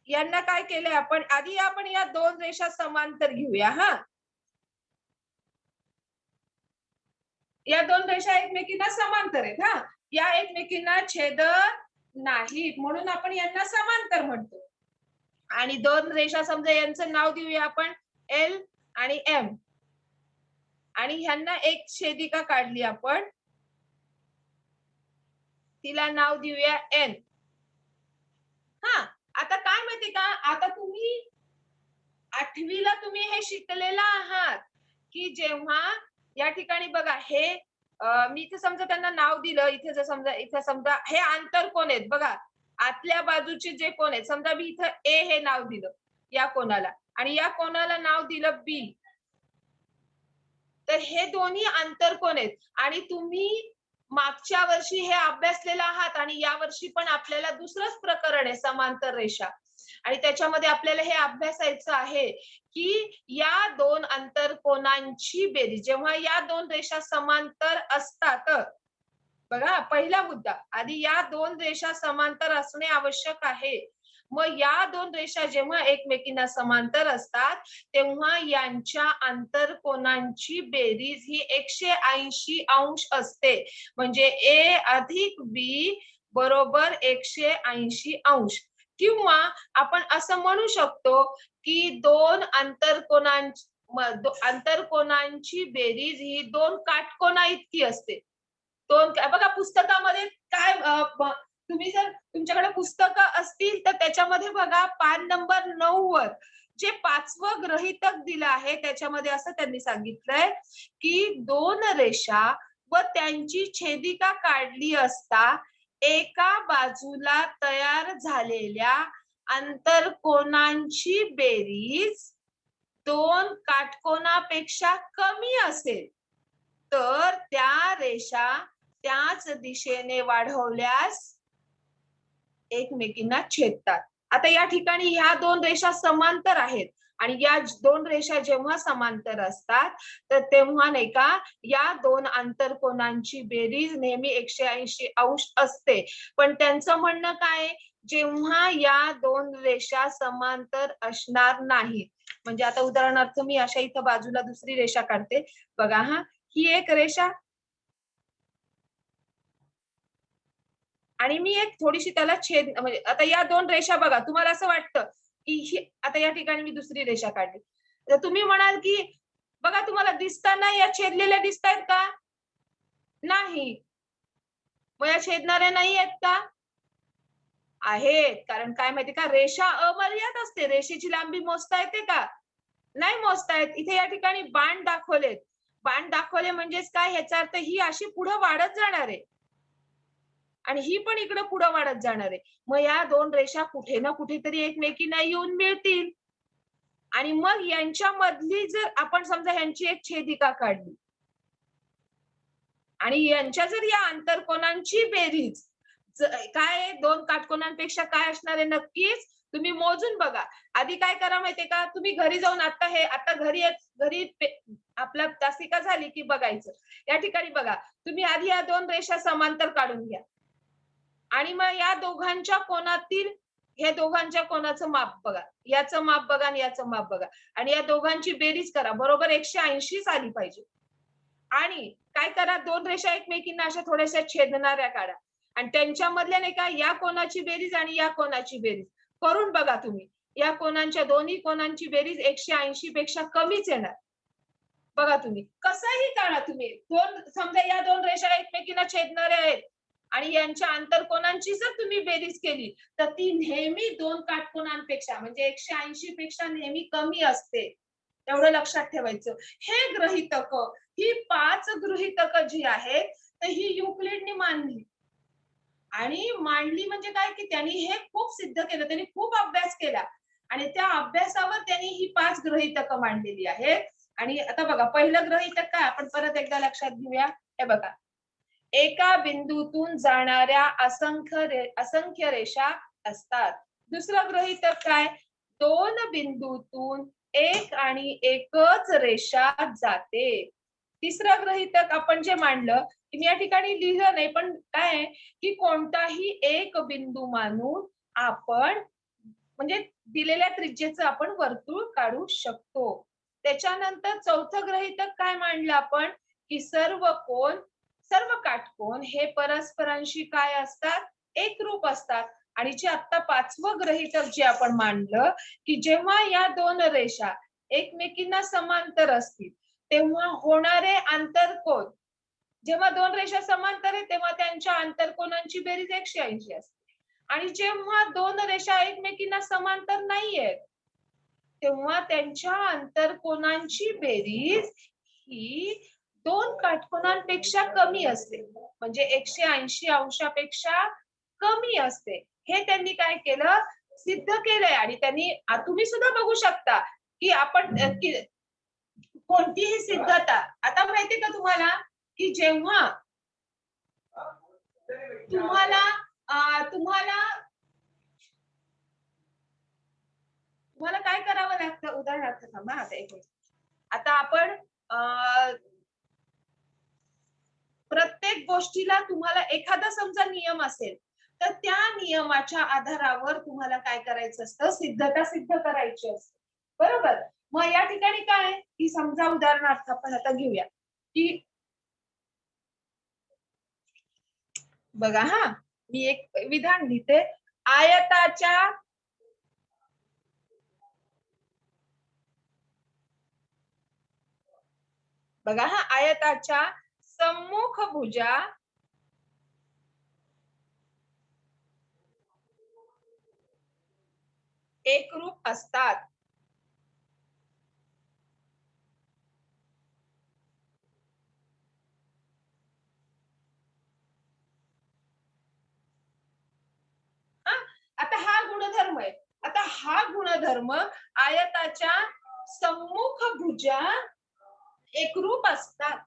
यांना काय केलंय आपण आधी आपण या 2 रेषा समांतर घेऊया या 2 रेषा एकमेकींना समांतर आहेत या एकमेकींना छेदत नाहीत म्हणून आपण यांना समांतर म्हणतो. आणि 2 रेषा समजा यांचं नाव देऊया आपण एल आणि एम आणि ह्यांना एक छेदिका काढली आपण, तिला नाव देऊया एन. आता काय माहिती का, आता तुम्ही 8वीला तुम्ही हे शिकलेला आहात की जेव्हा या ठिकाणी बघा हे मी इथे समजा त्यांना नाव दिलं, इथे समजा हे आंतर कोण आहेत बघा, आतल्या बाजूचे जे कोण आहेत, समजा मी इथं ए हे नाव दिलं या कोणाला आणि या कोणाला नाव दिलं बी, तर हे दोन्ही आंतरकोन आहेत आणि तुम्ही मागच्या वर्षी हे अभ्यासलेलं आहात आणि या वर्षी पण आपल्याला दुसरंच प्रकरण आहे समांतर रेषा आणि त्याच्यामध्ये आपल्याला हे अभ्यासायचं आहे की या 2 आंतरकोनांची बेरीज जेव्हा या 2 रेषा समांतर असतात, बघा पहिला मुद्दा आधी या 2 रेषा समांतर असणे आवश्यक आहे. मग या 2 रेषा जेव्हा एकमेकींना समांतर असतात तेव्हा यांच्या आंतरकोनांची बेरीज ही 180 अंश असते. म्हणजे ए अधिक बी बरोबर 180 अंश. किंवा आपण असं म्हणू शकतो की 2 आंतरकोनांची बेरीज ही 2 काटकोना इतकी असते. बघा पुस्तकामध्ये काय तुम्ही जर तुमच्याकडे पुस्तकं असतील तर त्याच्यामध्ये बघा पान नंबर 9 वर जे 5वं गृहीतक दिलं आहे त्याच्यामध्ये असं त्यांनी सांगितलंय की 2 रेषा व त्यांची छेदिका काढली असता एका बाजूला तयार झालेल्या आंतरकोनांची बेरीज 2 काटकोनापेक्षा कमी असेल तर त्या रेषा त्याच दिशेने वाढवल्यास एकमेकींना छेदतात. आता या ठिकाणी ह्या 2 रेषा समांतर आहेत आणि या 2 रेषा जेव्हा समांतर असतात तर तेव्हा नाही का या 2 आंतरकोनांची बेरीज नेहमी 180 अंश असते. पण त्यांचं म्हणणं काय, जेव्हा या 2 रेषा समांतर असणार नाही, म्हणजे आता उदाहरणार्थ मी अशा इथं बाजूला दुसरी रेषा काढते बघा ही एक रेषा आणि मी एक थोडीशी त्याला छेद म्हणजे आता या 2 रेषा बघा तुम्हाला असं वाटतं की आता या ठिकाणी मी दुसरी रेषा काढली तर तुम्ही म्हणाल की बघा तुम्हाला दिसताना या छेदलेल्या दिसतायत का? नाही. मग या छेदणाऱ्या नाही आहेत का? आहेत. कारण काय माहिती का रेषा अमर्याद असते. रेषेची लांबी मोजता येते का? नाही मोजता येत. इथे या ठिकाणी बाण दाखवलेत. बाण दाखवले म्हणजेच काय, ह्याचा अर्थ ही अशी पुढे वाढत जाणार आहे आणि ही पण इकडे पुढे वाढत जाणार आहे. मग या 2 रेषा कुठे ना कुठेतरी एकमेकींना येऊन मिळतील आणि मग यांच्यामधली जर आपण समजा ह्यांची एक छेदिका काढली आणि यांच्या जर या आंतरकोनांची बेरीज काय दोन काटकोनांपेक्षा काय असणार आहे नक्कीच तुम्ही मोजून बघा. आधी काय करा माहितीये का, तुम्ही घरी जाऊन आता घरी आपला तासिका झाली की बघायचं. या ठिकाणी बघा, तुम्ही आधी या दोन रेषा समांतर काढून घ्या आणि मग या दोघांच्या कोनातील हे दोघांच्या कोनाचं माप बघा, याचं माप बघा आणि याचं माप बघा आणि या दोघांची बेरीज करा, बरोबर 180 आली पाहिजे. आणि काय करा, दोन रेषा एकमेकींना अशा थोड्याशा छेदणाऱ्या काढा आणि त्यांच्यामधल्या नाही का या कोणाची बेरीज आणि या कोणाची बेरीज करून बघा तुम्ही. या कोणांच्या दोन्ही कोणांची बेरीज 180 पेक्षा कमीच येणार. बघा तुम्ही कसंही काढा तुम्ही, दोन समजा या दोन रेषा एकमेकींना छेदणाऱ्या आहेत आणि यांच्या आंतरकोनांची जर तुम्ही बेरीज केली तर ती नेहमी दोन काटकोनांपेक्षा म्हणजे 180 पेक्षा नेहमी कमी असते. एवढं लक्षात ठेवायचं. हे गृहीतक, ही 5 गृहीतक जी आहेत तर ही युक्लिडने मांडली आणि मांडली म्हणजे काय की त्यांनी हे खूप सिद्ध केलं, त्यांनी खूप अभ्यास केला आणि त्या अभ्यासावर त्यांनी ही 5 गृहीतक मांडलेली आहेत. आणि आता बघा, पहिलं गृहीतक काय आपण परत एकदा लक्षात घेऊया. हे बघा, एका बिंदूतून जाणाऱ्या असंख्य रेषा असतात. दुसरं गृहीतक काय, दोन बिंदूतून एक आणि एकच रेषा जाते. तिसरं गृहीतक आपण जे मांडलं की मी या ठिकाणी लिहिलं नाही पण काय की कोणताही एक बिंदू मानून आपण म्हणजे दिलेल्या त्रिज्येचं आपण वर्तुळ काढू शकतो. त्याच्यानंतर चौथं गृहीतक काय मांडलं आपण की सर्व काटकोन हे परस्परांशी काय असतात, एकरूप असतात. आणि जे आता 5वं गृहीतक जे आपण मांडलं की जेव्हा या दोन रेषा एकमेकींना समांतर असतील तेव्हा होणारे आंतरकोन, जेव्हा दोन रेषा समांतर आहेत तेव्हा त्यांच्या आंतरकोनांची बेरीज 180 असते आणि जेव्हा दोन रेषा एकमेकींना समांतर नाहीयेत तेव्हा त्यांच्या आंतरकोनांची बेरीज ही दोन काटकोनांपेक्षा कमी असते, म्हणजे 180 अंशापेक्षा कमी असते. हे त्यांनी काय केलं, सिद्ध केलंय. आणि त्यांनी तुम्ही सुद्धा बघू शकता की आपण कोणतीही सिद्धता आता माहिती का तुम्हाला की जेव्हा तुम्हाला काय करावं लागतं, उदाहरणार्थ थांबा आता एक मिनिट. आता आपण प्रत्येक गोष्टीला तुम्हाला एखादा समजा नियम असेल तर त्या नियमाच्या आधारावर तुम्हाला काय करायचं असतं, सिद्धता सिद्ध करायची असते, बरोबर. मग या ठिकाणी काय की समजा उदाहरणार्थ आपण आता घेऊया की बघा हा, मी एक विधान लिहिते. आयताच्या बघा हा, आयताच्या सम्मुख भुजा एकरूप असतात. आता हा गुणधर्म आहे. आता हा गुणधर्म आयताच्या सम्मुख भुजा एकरूप असतात.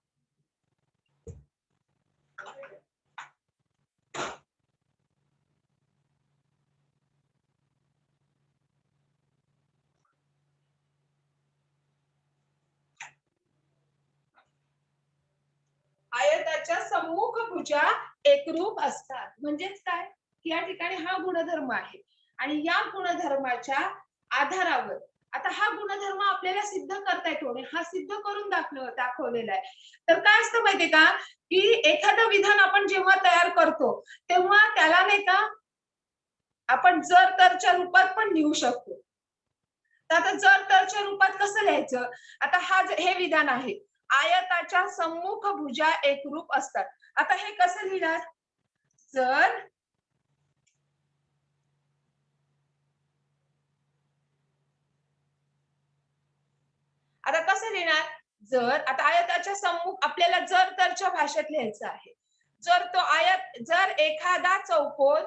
आयताच्या सम्मुख भुजा एकरूप असतात म्हणजेच काय की या ठिकाणी हा गुणधर्म आहे आणि या गुणधर्माच्या आधारावर आता हा गुणधर्म आपल्याला सिद्ध करता येतो, हा सिद्ध करून दाखवलेला आहे. तर काय असतं माहितीये का की एखादं विधान आपण जेव्हा तयार करतो तेव्हा त्याला नाही का आपण जर तरच्या रूपात पण लिहू शकतो. तर आता जर तरच्या रूपात कसं लिहायचं, आता हे विधान आहे, आयताच्या सम्मुख भुजा एकरूप असतात. आता हे कसं लिहिणार, जर आता कसं लिहिणार, जर आता आयताच्या सम्मुख आपल्याला जर तरच्या भाषेत लिहायचं आहे. जर एखादा चौकोन .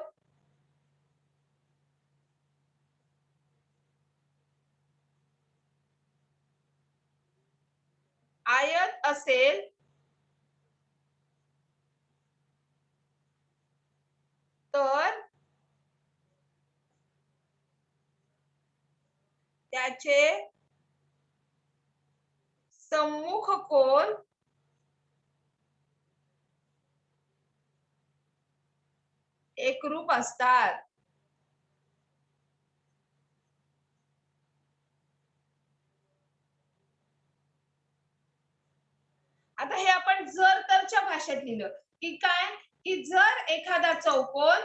आयत असेल तर त्याचे सम्मुख कोन एकरूप असतात. आता हे आपण जर तरच्या भाषेत लिहिलं की काय, की जर एखादा चौकोन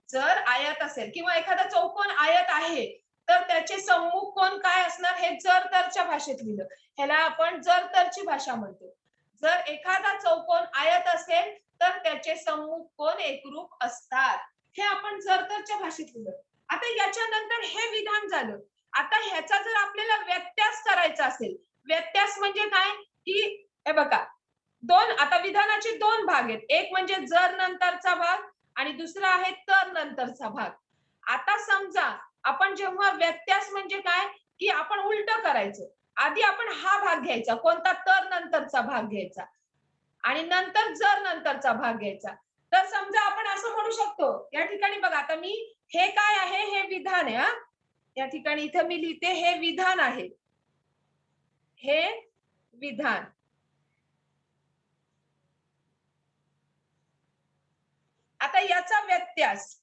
जर आयत असेल किंवा एखादा चौकोन आयत आहे तर त्याचे सम्मुख कोन काय असणार हे जर तरच्या भाषेत लिहिलं. ह्याला आपण जर तरची भाषा म्हणतो. जर एखादा चौकोन आयत असेल तर त्याचे सम्मुख कोन एकरूप असतात. हे आपण जर तरच्या भाषेत लिहिलं. आता याच्यानंतर हे विधान झालं. आता ह्याचा जर आपल्याला व्यत्यास करायचा असेल, व्यत्यास म्हणजे काय, की हे बघा दोन, आता विधानाचे दोन भाग आहेत. एक म्हणजे जर नंतरचा भाग आणि दुसरा आहे तर नंतरचा भाग. आता समजा आपण जेव्हा व्यत्यास म्हणजे काय, की आपण उलट करायचं. आधी आपण हा भाग घ्यायचा, कोणता, तर नंतरचा भाग घ्यायचा आणि नंतर जर नंतरचा भाग घ्यायचा. तर समजा आपण असं म्हणू शकतो, या ठिकाणी बघा आता मी हे काय आहे, हे विधान आहे. या ठिकाणी इथं मी लिहिते हे विधान आहे, हे विधान. आता याचा व्यत्यास,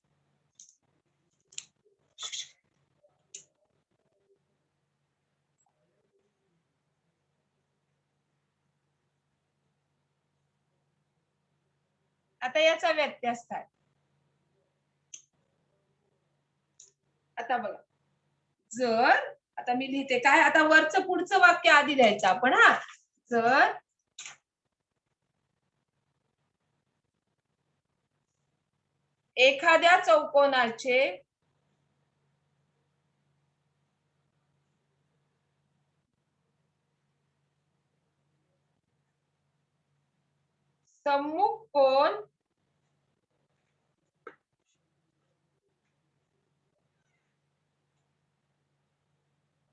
आता याचा व्यत्यास काय, आता बघा जर, आता मी लिहिते काय, आता वरचं पुढचं वाक्य आधी लिहायचं आपण. हा, जर एखाद्या चौकोनाचे सम्मुख कोन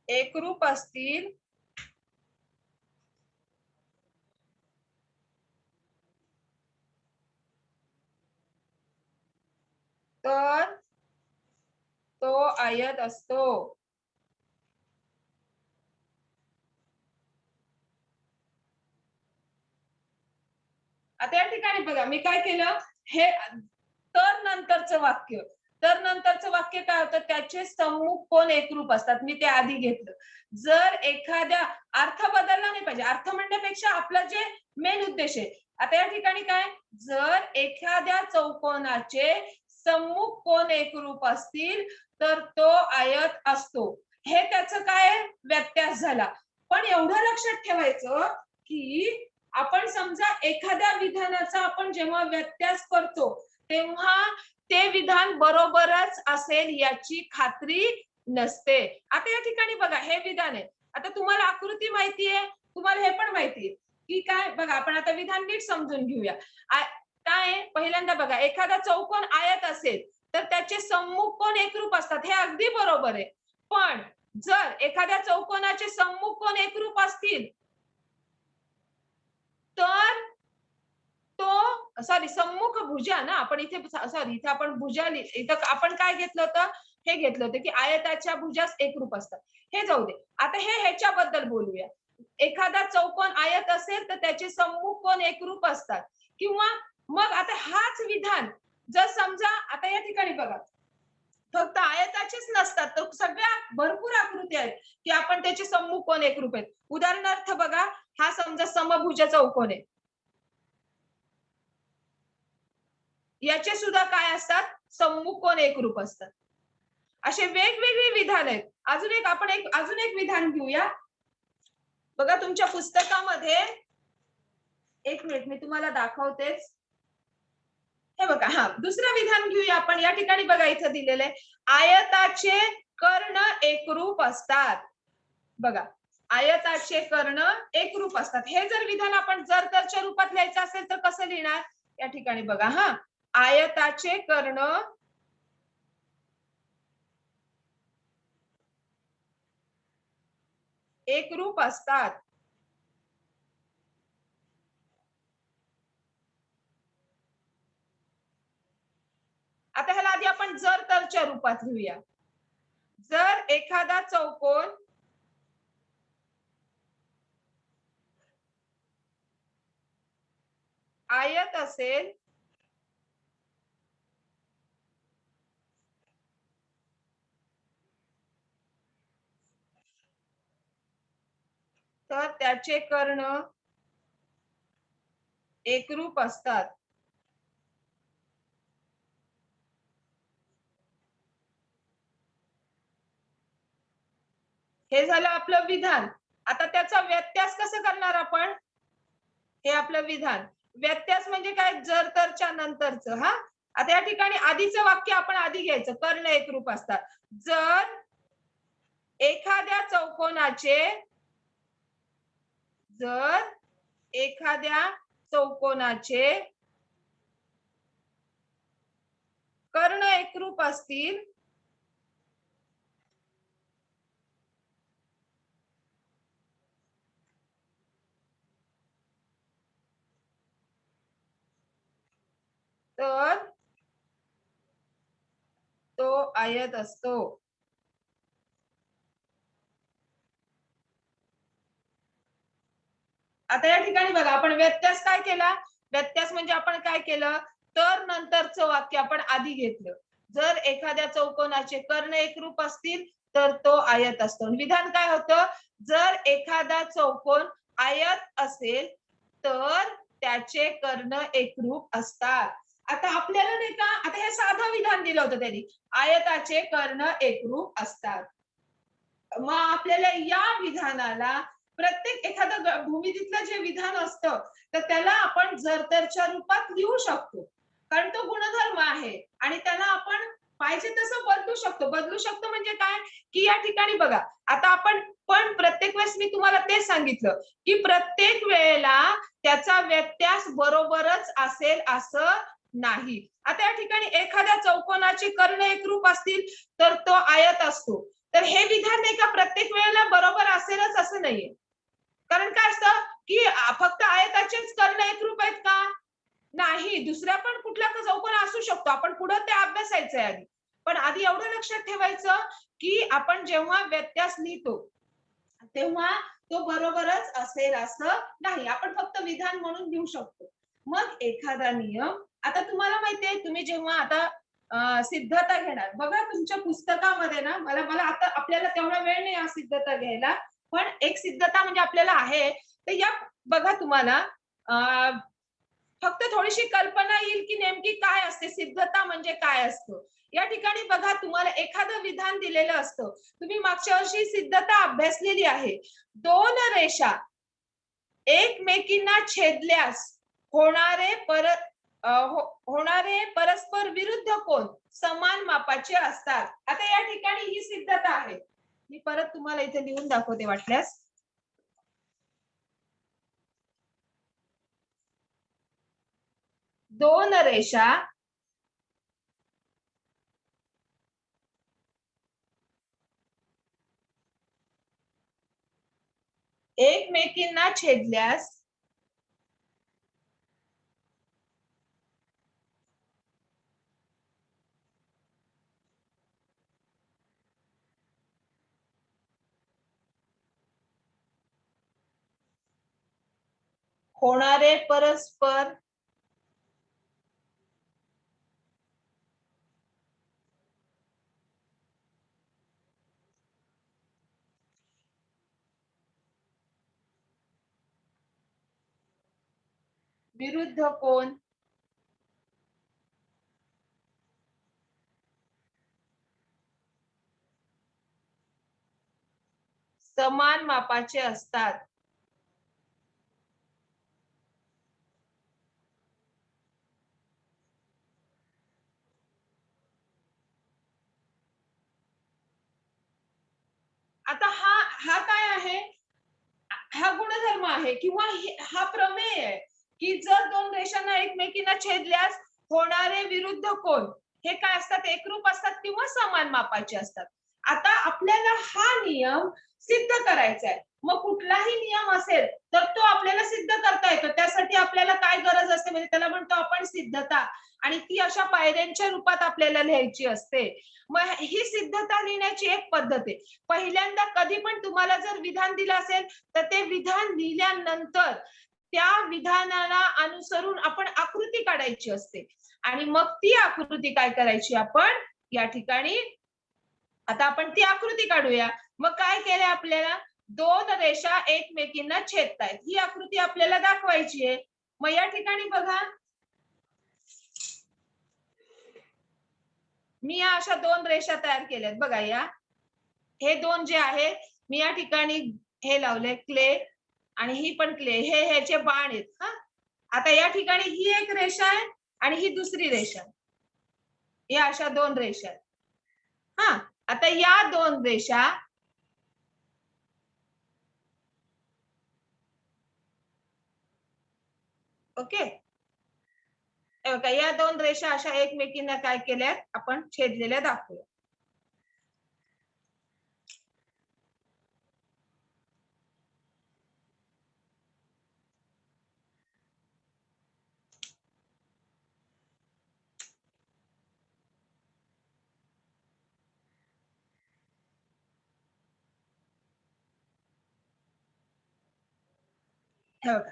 एकरूप असतील तर तो आयत असतो. आता या ठिकाणी बघा मी काय केलं, हे तर नंतरचं वाक्य, तर नंतरचं वाक्य काय होतं, त्याचे सम्मुख कोन एकरूप असतात. मी ते आधी घेतलं. जर एखाद्या, अर्थ बदलला नाही पाहिजे, अर्थ म्हणण्यापेक्षा आपला जे मेन उद्देश आहे. आता या ठिकाणी काय, जर एखाद्या चौकोनाचे सम्मुख कोन एकरूप असतील तर तो आयत असतो. हे त्याचं काय व्यत्यास झाला. पण एवढं लक्षात ठेवायचं की आपण समजा एखाद्या विधानाचा आपण जेव्हा व्यत्यास करतो तेव्हा ते विधान बरोबरच असेल याची खात्री नसते. आता या ठिकाणी बघा हे विधान आहे. आता तुम्हाला आकृती माहिती आहे, तुम्हाला हे पण माहिती आहे की काय, बघा आपण आता विधान नीट समजून घेऊया. काय पहिल्यांदा बघा, एखादा चौकोन आयत असेल तर त्याचे सम्मुख कोन एकरूप असतात, हे अगदी बरोबर आहे. पण जर एखाद्या चौकोनाचे सम्मुख कोन एकरूप असतील तर तो, सॉरी सम्मुख भुजा ना, आपण इथे सॉरी इथे आपण भुजा, इथं आपण काय घेतलं होतं, हे घेतलं होतं की आयताच्या भुजा एकरूप असतात. हे जाऊ दे. आता हे ह्याच्याबद्दल बोलूया. एखादा चौकोन आयत असेल तर त्याचे सम्मुख कोन एकरूप असतात. किंवा मग आता हाच विधान जर समजा, आता या ठिकाणी बघा फक्त आयताचेच नसतात तर सगळ्या भरपूर आकृती आहेत की आपण त्याचे सम्मुख कोन एकरूप आहेत. उदाहरणार्थ बघा, हा समजा समभुज चौकोन आहे, याचे सुद्धा काय असतात, सम्मुख कोन एकरूप असतात. असे वेगवेगळे विधान आहेत. अजून एक विधान घेऊया. बघा तुमच्या पुस्तकामध्ये, एक मिनिट मी तुम्हाला दाखवतेच. हे बघा, हा दुसरं विधान घेऊया आपण. या ठिकाणी बघा इथं दिलेलं आहे, आयताचे कर्ण एकरूप असतात. बघा, आयताचे कर्ण एकरूप असतात. हे जर विधान आपण जर तरच्या रूपात लिहायचं असेल तर कसं लिहिणार, या ठिकाणी बघा, हा आयताचे कर्ण एकरूप असतात. आता ह्याला आधी आपण जर तरच्या रूपात लिहूया. जर एखादा चौकोन आयत असेल तर त्याचे कर्ण एकरूप असतात. हे झालं आपलं विधान. आता त्याचा व्यत्यास कसं करणार आपण? हे आपलं विधान. व्यत्यास म्हणजे काय? जर तरच्या नंतरचं. हा, आता या ठिकाणी आधीचं वाक्य आपण आधी घ्यायचं. कर्ण एकरूप असतात. जर एखाद्या चौकोनाचे कर्ण एकरूप असतील तर तो आयत असतो. आता या ठिकाणी बघा, आपण व्यत्यास काय केला? व्यत्यास म्हणजे आपण काय केलं? तर नंतरचं वाक्य आपण आधी घेतलं. जर एखाद्या चौकोनाचे कर्ण एकरूप असतील तर तो आयत असतो. विधान काय होतं? जर एखादा चौकोन आयत असेल तर त्याचे कर्ण एकरूप असतात. आता आपल्याला नाही का, आता हे साधं विधान दिलं होतं त्यांनी, आयताचे कर्ण एकरूप असतात. मग आपल्याला या विधानाला प्रत्येक एखादं भूमितीतलं जे विधान असतं तर त्याला आपण जरतरच्या रूपात लिहू शकतो, कारण तो गुणधर्म आहे आणि त्याला आपण पाहिजे तसं बदलू शकतो म्हणजे काय? की या ठिकाणी बघा, आता आपण पण प्रत्येक वेळेस मी तुम्हाला तेच सांगितलं की प्रत्येक वेळेला त्याचा व्यत्यास बरोबरच असेल असं नाही. आता या ठिकाणी एखाद्या चौकोनाचे कर्ण एकरूप असतील तर तो आयत असतो. तर हे विधान नाही का प्रत्येक वेळेला बरोबर असेलच असं नाहीये. कारण काय असतं की फक्त आयताचेच कर्ण एकरूप आहेत का? नाही, दुसऱ्या पण कुठला चौकोन असू शकतो. आपण पुढे ते अभ्यासायचं आहे आधी. पण आधी एवढं लक्षात ठेवायचं की आपण जेव्हा व्यत्यास लिहितो तेव्हा तो बरोबरच असेल असं नाही. आपण फक्त विधान म्हणून लिहू शकतो. मग एखादा नियम, आता तुम्हाला माहितीये, तुम्ही जेव्हा आता सिद्धता घेणार बघा तुमच्या पुस्तकामध्ये ना, मला मला आता आपल्याला तेवढा वेळ नाही सिद्धता घ्यायला, पण एक सिद्धता म्हणजे आपल्याला आहे. तर या बघा तुम्हाला फक्त थोडीशी कल्पना येईल की नेमकी काय असते, सिद्धता म्हणजे काय असतं. या ठिकाणी बघा, तुम्हाला एखादं विधान दिलेलं असतं. तुम्ही मागच्या वर्षी सिद्धता अभ्यासलेली आहे. दोन रेषा एकमेकींना छेदल्यास होणारे होणारे परस्पर विरुद्ध कोन समान मापाचे असतात. आता या ठिकाणी ही सिद्धता आहे. मी परत तुम्हाला इथे लिहून दाखवते वाटल्यास. दोन रेषा एकमेकींना छेदल्यास होणारे परस्पर विरुद्ध कोन समान मापाचे असतात. आता हा हा काय आहे? हा गुणधर्म आहे किंवा हा प्रमेय आहे की जर दोन रेषांना एकमेकींना छेदल्यास होणारे विरुद्ध कोन हे काय असतात? एकरूप असतात किंवा समान मापाचे असतात. आता आपल्याला हा नियम सिद्ध करायचा आहे. मग कुठलाही नियम असेल तर तो आपल्याला सिद्ध करता येतो. त्यासाठी आपल्याला काय गरज असते म्हणजे त्याला म्हणतो आपण सिद्धता. आणि ती अशा पायऱ्यांच्या रूपात आपल्याला लिहायची असते. मग ही सिद्धता लिहिण्याची एक पद्धत आहे. पहिल्यांदा कधी पण तुम्हाला जर विधान दिलं असेल तर ते विधान लिहिल्यानंतर त्या विधानाला अनुसरून आपण आकृती काढायची असते आणि मग ती आकृती काय करायची आपण या ठिकाणी आता आपण ती आकृती काढूया. मग काय केलंय आपल्याला दोन रेषा एकमेकींना छेदतायत ही आकृती आपल्याला दाखवायची आहे. मग या ठिकाणी बघा मी या अशा दोन रेषा तयार केल्यात बघा. या हे दोन जे आहे मी या ठिकाणी हे लावले क्ले आणि ही पण क्ले हे ह्याचे बाण आहेत. हा आता या ठिकाणी ही एक रेषा आहे आणि ही दुसरी रेषा या अशा दोन रेषा आहेत. हा आता या दोन रेषा ओके या दोन रेषा अशा एकमेकींना काय केल्यात आपण छेदलेल्या दाखवूया. हे बघा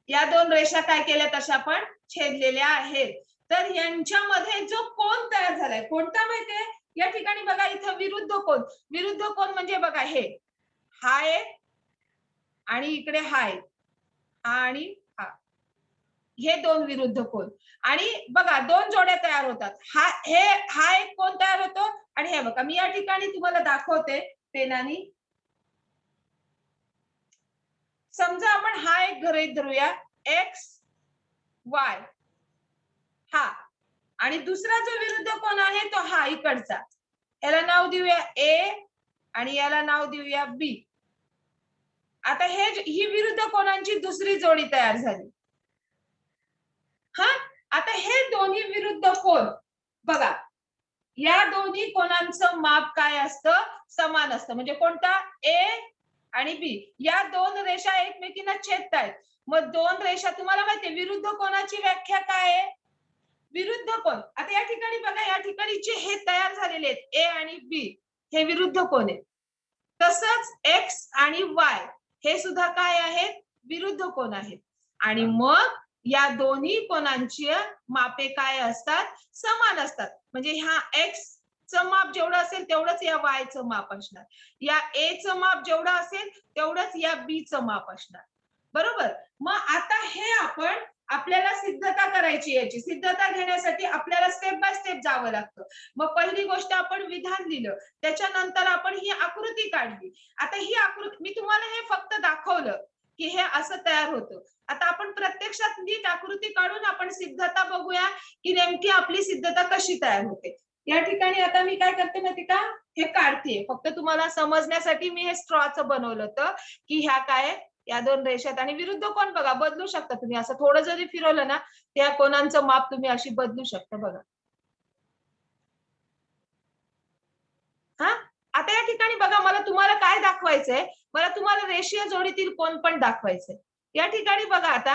या दोन रेषा काय केल्या तशा आपण छेदलेल्या आहेत. तर यांच्यामध्ये जो कोन तयार झालाय कोणता माहितीये या ठिकाणी बघा इथं विरुद्ध कोन. विरुद्ध कोन म्हणजे बघा हे हा एक आणि इकडे हा एक आणि हा हे दोन विरुद्ध कोन आणि बघा दोन जोड्या तयार होतात. हा एक कोन तयार होतो आणि हे बघा मी या ठिकाणी तुम्हाला दाखवते पेनानी. समजा आपण हा एक गृहीत धरूया एक्स वाय हा आणि दुसरा जो विरुद्ध कोन आहे तो हा इकडचा. याला नाव देऊया ए आणि याला नाव देऊया बी. आता ही विरुद्ध कोनांची दुसरी जोडी तयार झाली. हा आता हे दोन्ही विरुद्ध कोन बघा या दोन्ही कोनांचं माप काय असतं समान असतं. म्हणजे कोणता ए आणि बी या दोन रेषा एकमेकींना छेदतायत. मग दोन रेषा तुम्हाला माहितीये विरुद्ध कोनाची व्याख्या काय आहे विरुद्ध कोन. आता या ठिकाणी बघा या ठिकाणीचे हे तयार झालेले आहेत ए आणि बी हे विरुद्ध कोन आहेत. तसंच एक्स आणि वाय हे सुद्धा काय आहेत विरुद्ध कोन आहेत. आणि मग या दोन्ही कोनांची मापे काय असतात समान असतात. म्हणजे ह्या एक्स चं माप जेवढं असेल तेवढंच या वाय चं माप असणार. या ए चं माप जेवढं असेल तेवढंच या बी चं माप असणार. बरोबर. मग आता हे आपण आपल्याला सिद्धता करायची. याची सिद्धता घेण्यासाठी आपल्याला स्टेप बाय स्टेप जावं लागतं. मग पहिली गोष्ट आपण विधान लिहिलं त्याच्यानंतर आपण ही आकृती काढली. आता ही आकृती मी तुम्हाला हे फक्त दाखवलं की हे असं तयार होतं. आता आपण प्रत्यक्षात नीट आकृती काढून आपण सिद्धता बघूया की नेमकी आपली सिद्धता कशी तयार होते. या ठिकाणी आता मी काय करते माहिती का हे काढते फक्त तुम्हाला समजण्यासाठी. मी हे स्ट्रॉचं बनवलं होतं की ह्या काय या दोन रेषात आणि विरुद्ध कोन बघा बदलू शकता तुम्ही. असं थोडं जरी फिरवलं ना त्या कोनांचं माप तुम्ही अशी बदलू शकता बघा. हा आता या ठिकाणी बघा मला तुम्हाला काय दाखवायचंय मला तुम्हाला रेषीय जोडीतील कोन पण दाखवायचंय. या ठिकाणी बघा आता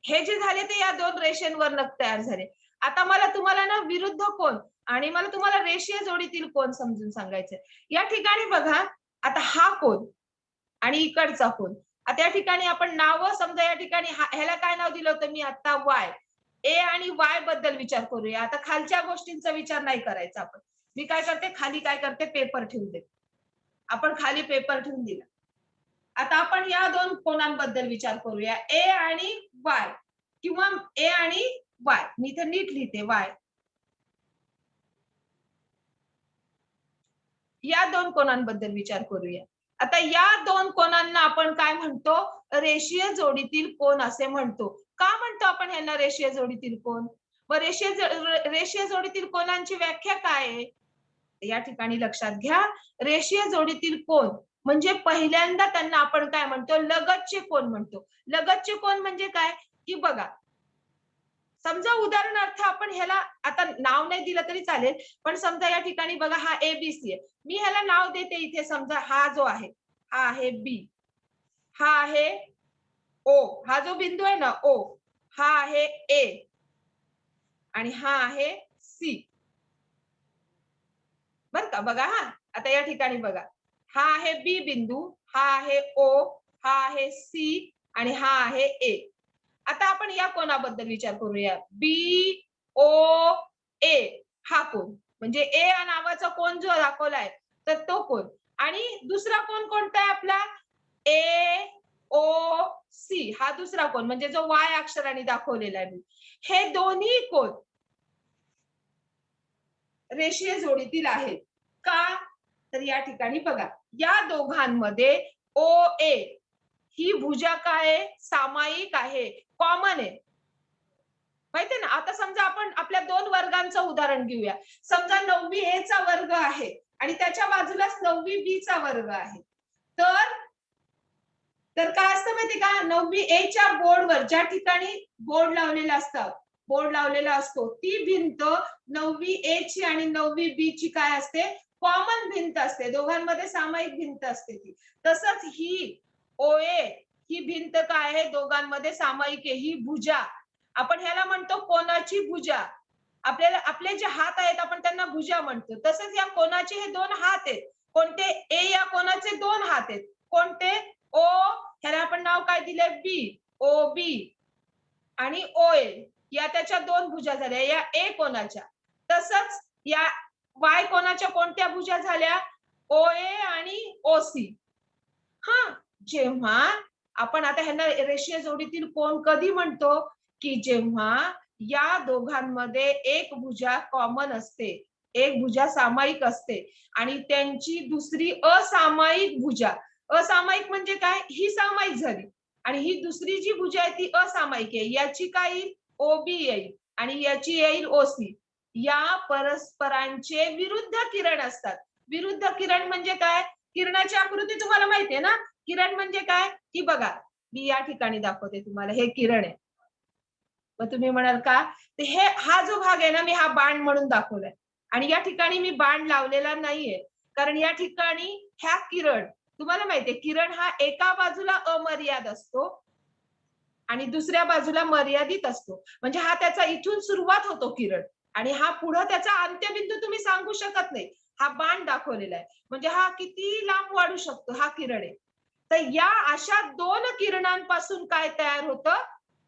हे जे झाले ते या दोन रेषांवर तयार झाले. आता मला तुम्हाला ना विरुद्ध कोन आणि मला तुम्हाला रेषीय जोडीतील कोन समजून सांगायचंय. या ठिकाणी बघा आता हा कोन आणि इकडचा कोन. आता या ठिकाणी आपण नाव समजा या ठिकाणी ह्याला काय नाव दिलं होतं मी आता वाय. ए आणि वाय बद्दल विचार करूया. आता खालच्या गोष्टींचा विचार नाही करायचा आपण. मी काय करते खाली काय करते पेपर ठेवून देते. आपण खाली पेपर ठेवून दिला. आता आपण या दोन कोनांबद्दल विचार करूया ए आणि वाय किंवा ए आणि वाय. मी इथे नीट लिहिते वाय. या दोन कोनांबद्दल विचार करूया. आता या दोन कोनांना आपण काय म्हणतो रेषीय जोडीतील कोन असे म्हणतो. का म्हणतो आपण यांना रेषीय जोडीतील कोन. व रेषीय जोडीतील कोनांची व्याख्या काय आहे या ठिकाणी लक्षात घ्या. रेषीय जोडीतील कोन म्हणजे पहिल्यांदा त्यांना आपण काय म्हणतो लगतचे कोन म्हणतो. लगतचे कोन म्हणजे काय की बघा समजा उदाहरणार्थ आपण ह्याला आता नाव नाही दिलं तरी चालेल पण समजा या ठिकाणी बघा हा एबीसी आहे. मी ह्याला नाव देते इथे समजा हा जो आहे हा आहे बी हा आहे ओ. हा जो बिंदू आहे ना ओ हा आहे ए आणि हा आहे सी. बर का, बघा हा, आता या ठिकाणी बघा, हा आहे बी बिंदू, हा आहे ओ, हा आहे सी आणि हा आहे ए. आता आपण या कोणाबद्दल विचार करूया. बी ओ ए हा कोण, म्हणजे ए या नावाचा कोण जो दाखवलाय तर तो कोण. आणि दुसरा कोण कोणता आहे आपला, ए ओ सी हा दुसरा कोण, म्हणजे जो वाय अक्षराने दाखवलेला आहे. हे दोन्ही कोण रेषीय जोडीतील आहेत का, तर या ठिकाणी बघा, या दोघांमध्ये ओ ए ही भुजा काय आहे, सामायिक आहे, कॉमन आहे. माहितीये ना. आता समजा आपण आपल्या दोन वर्गांचं उदाहरण घेऊया. समजा 9वी ए चा वर्ग आहे आणि त्याच्या बाजूलाच 9वी बी चा वर्ग आहे. तर काय असतं माहिती का, 9वी ए च्या बोर्डवर ज्या ठिकाणी बोर्ड लावलेला असतं, बोर्ड लावलेला असतो, ती भिंत 9वी ए ची आणि 9वी बी ची काय असते, कॉमन भिंत असते, दोघांमध्ये सामायिक भिंत असते ती. तसंच ही ओए ही भिंत काय आहे, दोघांमध्ये सामायिक आहे. ही भुजा आपण ह्याला म्हणतो कोनाची भुजा. आपल्याला आपले जे हात आहेत आपण त्यांना भुजा म्हणतो. तसंच या कोनाचे हे दोन हात आहेत. कोणते, ए या कोनाचे दोन हात आहेत. कोणते, ओ, ह्याला आपण नाव काय दिलंय, बी, ओ बी आणि ओ ए, या त्याच्या दोन भुजा झाल्या या ए कोनाच्या. तसंच या वाय कोनाच्या कोणत्या भुजा झाल्या, ओ ए आणि ओ सी. हा, जेव्हा आपण आता ह्यांना रेषीय जोडीतील कोण कधी म्हणतो, की जेव्हा या दोघांमध्ये एक भुजा कॉमन असते, एक भुजा सामायिक असते आणि त्यांची दुसरी असामायिक भुजा, असामायिक म्हणजे काय, ही सामायिक झाली आणि ही दुसरी जी भुजा आहे ती असामायिक आहे. याची काय येईल, ओबी येईल आणि याची येईल ओसी. या परस्परांचे विरुद्ध किरण असतात. विरुद्ध किरण म्हणजे काय, किरणाची आकृती तुम्हाला माहिती आहे ना. किरण म्हणजे काय, की बघा मी या ठिकाणी दाखवते तुम्हाला, हे किरण आहे. मग तुम्ही म्हणाल का, तर हे हा जो भाग आहे ना, मी हा बाण म्हणून दाखवलाय आणि या ठिकाणी मी बाण लावलेला नाहीये, कारण या ठिकाणी ह्या किरण, तुम्हाला माहितीये किरण हा एका बाजूला अमर्याद असतो आणि दुसऱ्या बाजूला मर्यादित असतो. म्हणजे हा त्याचा इथून सुरुवात होतो किरण आणि हा पुढे त्याचा अंत्यबिंदू तुम्ही सांगू शकत नाही. हा बाण दाखवलेला आहे, म्हणजे हा किती लांब वाढू शकतो, हा किरण आहे. तर या अशा दोन किरणांपासून काय तयार होतं,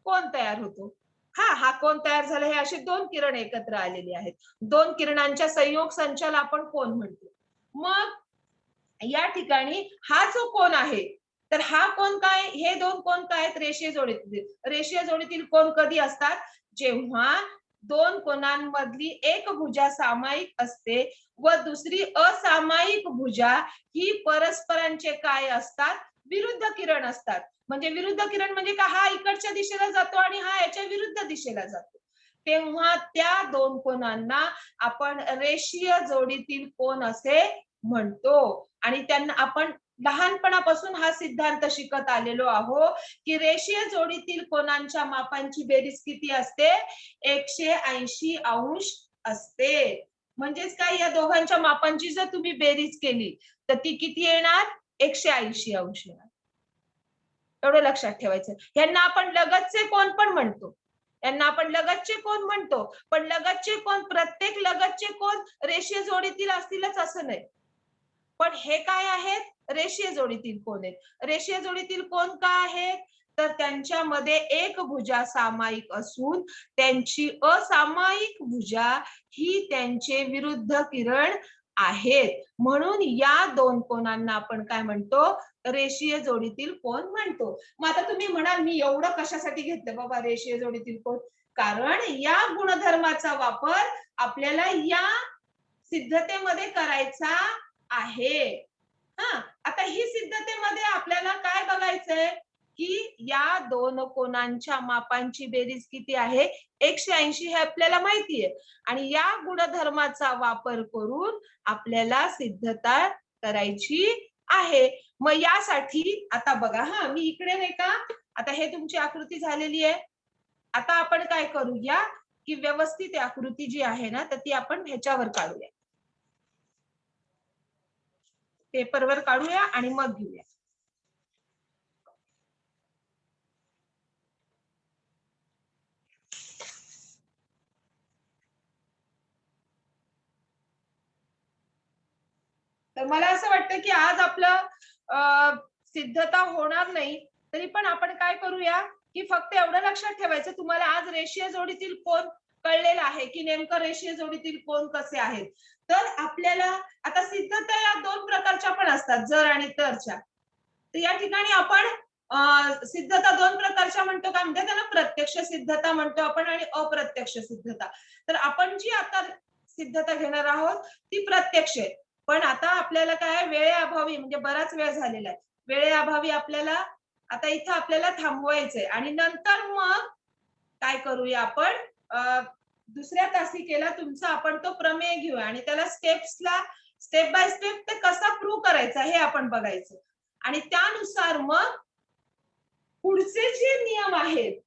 कोण तयार होतो. हा कोण तयार झालं, हे असे दोन किरण एकत्र आलेले आहेत. दोन किरणांच्या संयोग संचाला आपण कोण म्हणतो. मग या ठिकाणी हा जो कोण आहे, तर हा कोण काय, हे दोन कोण काय आहेत, रेषीय जोडीतील. रेषीय जोडीतील कोण कधी असतात, जेव्हा दोन कोणांमधली एक भुजा सामायिक असते व दुसरी असामायिक भुजा ही परस्परांचे काय असतात, विरुद्ध किरण असतात. म्हणजे विरुद्ध किरण म्हणजे का, हा इकडच्या दिशेला जातो आणि हा याच्या विरुद्ध दिशेला जातो. तेव्हा त्या दोन कोणांना आपण रेषीय जोडीतील कोण असे म्हणतो. आणि त्यांना आपण लहानपणापासून हा सिद्धांत शिकत आलेलो आहोत, की रेषीय जोडीतील कोणांच्या मापांची बेरीज किती असते, 180 अंश असते. म्हणजेच काय, या दोघांच्या मापांची जर तुम्ही बेरीज केली तर ती किती येणार, 180 अंश येणार. एवढं लक्षात ठेवायचं. यांना आपण लगतचे कोण पण म्हणतो, यांना आपण लगतचे कोण म्हणतो, पण लगतचे कोण प्रत्येक लगतचे कोण रेषीय जोडीतील असतीलच असं नाही. पण हे काय आहेत, रेषीय जोडीतील कोण आहेत. रेषीय जोडीतील कोण काय आहेत, तर त्यांच्यामध्ये एक भुजा सामायिक असून त्यांची असामायिक भुजा ही त्यांचे विरुद्ध किरण आहेत. म्हणून या दोन कोणांना आपण काय म्हणतो, रेषीय जोडीतील कोण म्हणतो. मग आता तुम्ही म्हणाल, मी एवढं कशासाठी घेतलं बाबा रेषीय जोडीतील कोण, कारण या गुणधर्माचा वापर आपल्याला या सिद्धतेमध्ये करायचा आहे. आता ही सिद्धतेमध्ये आपल्याला काय बघायचंय, की या दोन कोणांच्या मापांची बेरीज किती आहे, 180 हे आपल्याला माहितीये आणि या गुणधर्माचा वापर करून आपल्याला सिद्धता करायची आहे. मग यासाठी आता बघा, मी इकडे नाही का, आता हे तुमची आकृती झालेली आहे. आता आपण काय करूया, की व्यवस्थित आकृती जी आहे ना, तर ती आपण ह्याच्यावर काढूया, पेपरवर काढूया आणि मग घेऊया. तर मला असं वाटतं की आज आपलं सिद्धता होणार नाही, तरी पण आपण काय करूया की फक्त एवढं लक्षात ठेवायचं, तुम्हाला आज रेषीय जोडीतील कोण कळलेलं आहे की नेमकं रेषीय जोडीतील कोण कसे आहेत. तर आपल्याला आता सिद्धता या दोन प्रकारच्या पण असतात, जर आणि तरच्या. तर या ठिकाणी आपण सिद्धता दोन प्रकारच्या म्हणतो, काय म्हणतात त्याला, प्रत्यक्ष सिद्धता म्हणतो आपण आणि अप्रत्यक्ष सिद्धता. तर आपण जी आता सिद्धता घेणार आहोत ती प्रत्यक्ष आहे. पण आता आपल्याला काय वेळेअभावी, म्हणजे बराच वेळ झालेला आहे, वेळेअभावी आपल्याला आता इथं आपल्याला थांबवायचंय आणि नंतर मग काय करूया आपण, दुसऱ्या तासिकेला तुमचा आपण तो प्रमेय घेऊया आणि त्याला स्टेप बाय स्टेप ते कसा प्रूव्ह करायचा हे आपण बघायचं. आणि त्यानुसार मग पुढचे जे नियम आहेत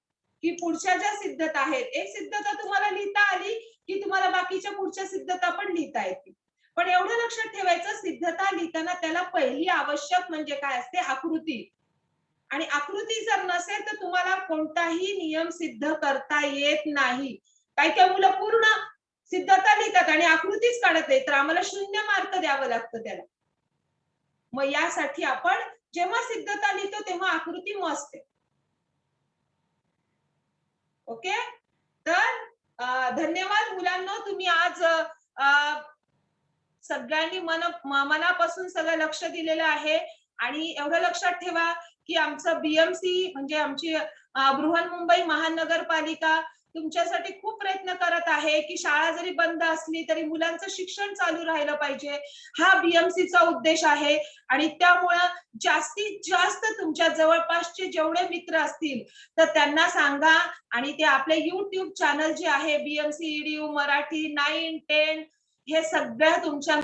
की पुढच्या ज्या सिद्धता आहेत, एक सिद्धता तुम्हाला लिहिता आली की तुम्हाला बाकीच्या पुढच्या सिद्धता पण लिहिता येतील. पण एवढं लक्षात ठेवायचं, सिद्धता लिहिताना त्याला पहिली आवश्यक म्हणजे काय असते, आकृती. आणि आकृती जर नसेल तर तुम्हाला कोणताही नियम सिद्ध करता येत नाही. काही काही मुलं पूर्ण सिद्धता लिहितात आणि आकृतीच काढत नाही, तर आम्हाला 0 मार्क द्यावं लागतं त्याला. मग यासाठी आपण जेव्हा सिद्धता लिहितो तेव्हा आकृती मस्त आहे. ओके. तर धन्यवाद मुलांनो, तुम्ही आज सगळ्यांनी मनापासून सगळं लक्ष दिलेलं आहे. आणि एवढं लक्षात ठेवा की आमचं बीएमसी म्हणजे आमची बृहन्मुंबई महानगरपालिका तुमच्यासाठी खूप प्रयत्न करत आहे की शाळा जरी बंद असली तरी मुलांचं शिक्षण चालू राहिलं पाहिजे, हा बीएमसीचा उद्देश आहे. आणि त्यामुळं जास्तीत जास्त तुमच्या जवळपासचे जेवढे मित्र असतील तर त्यांना सांगा आणि ते आपले YouTube चॅनल जे आहे बीएमसी EDU मराठी 9, 10 हे सगळ्या तुमच्या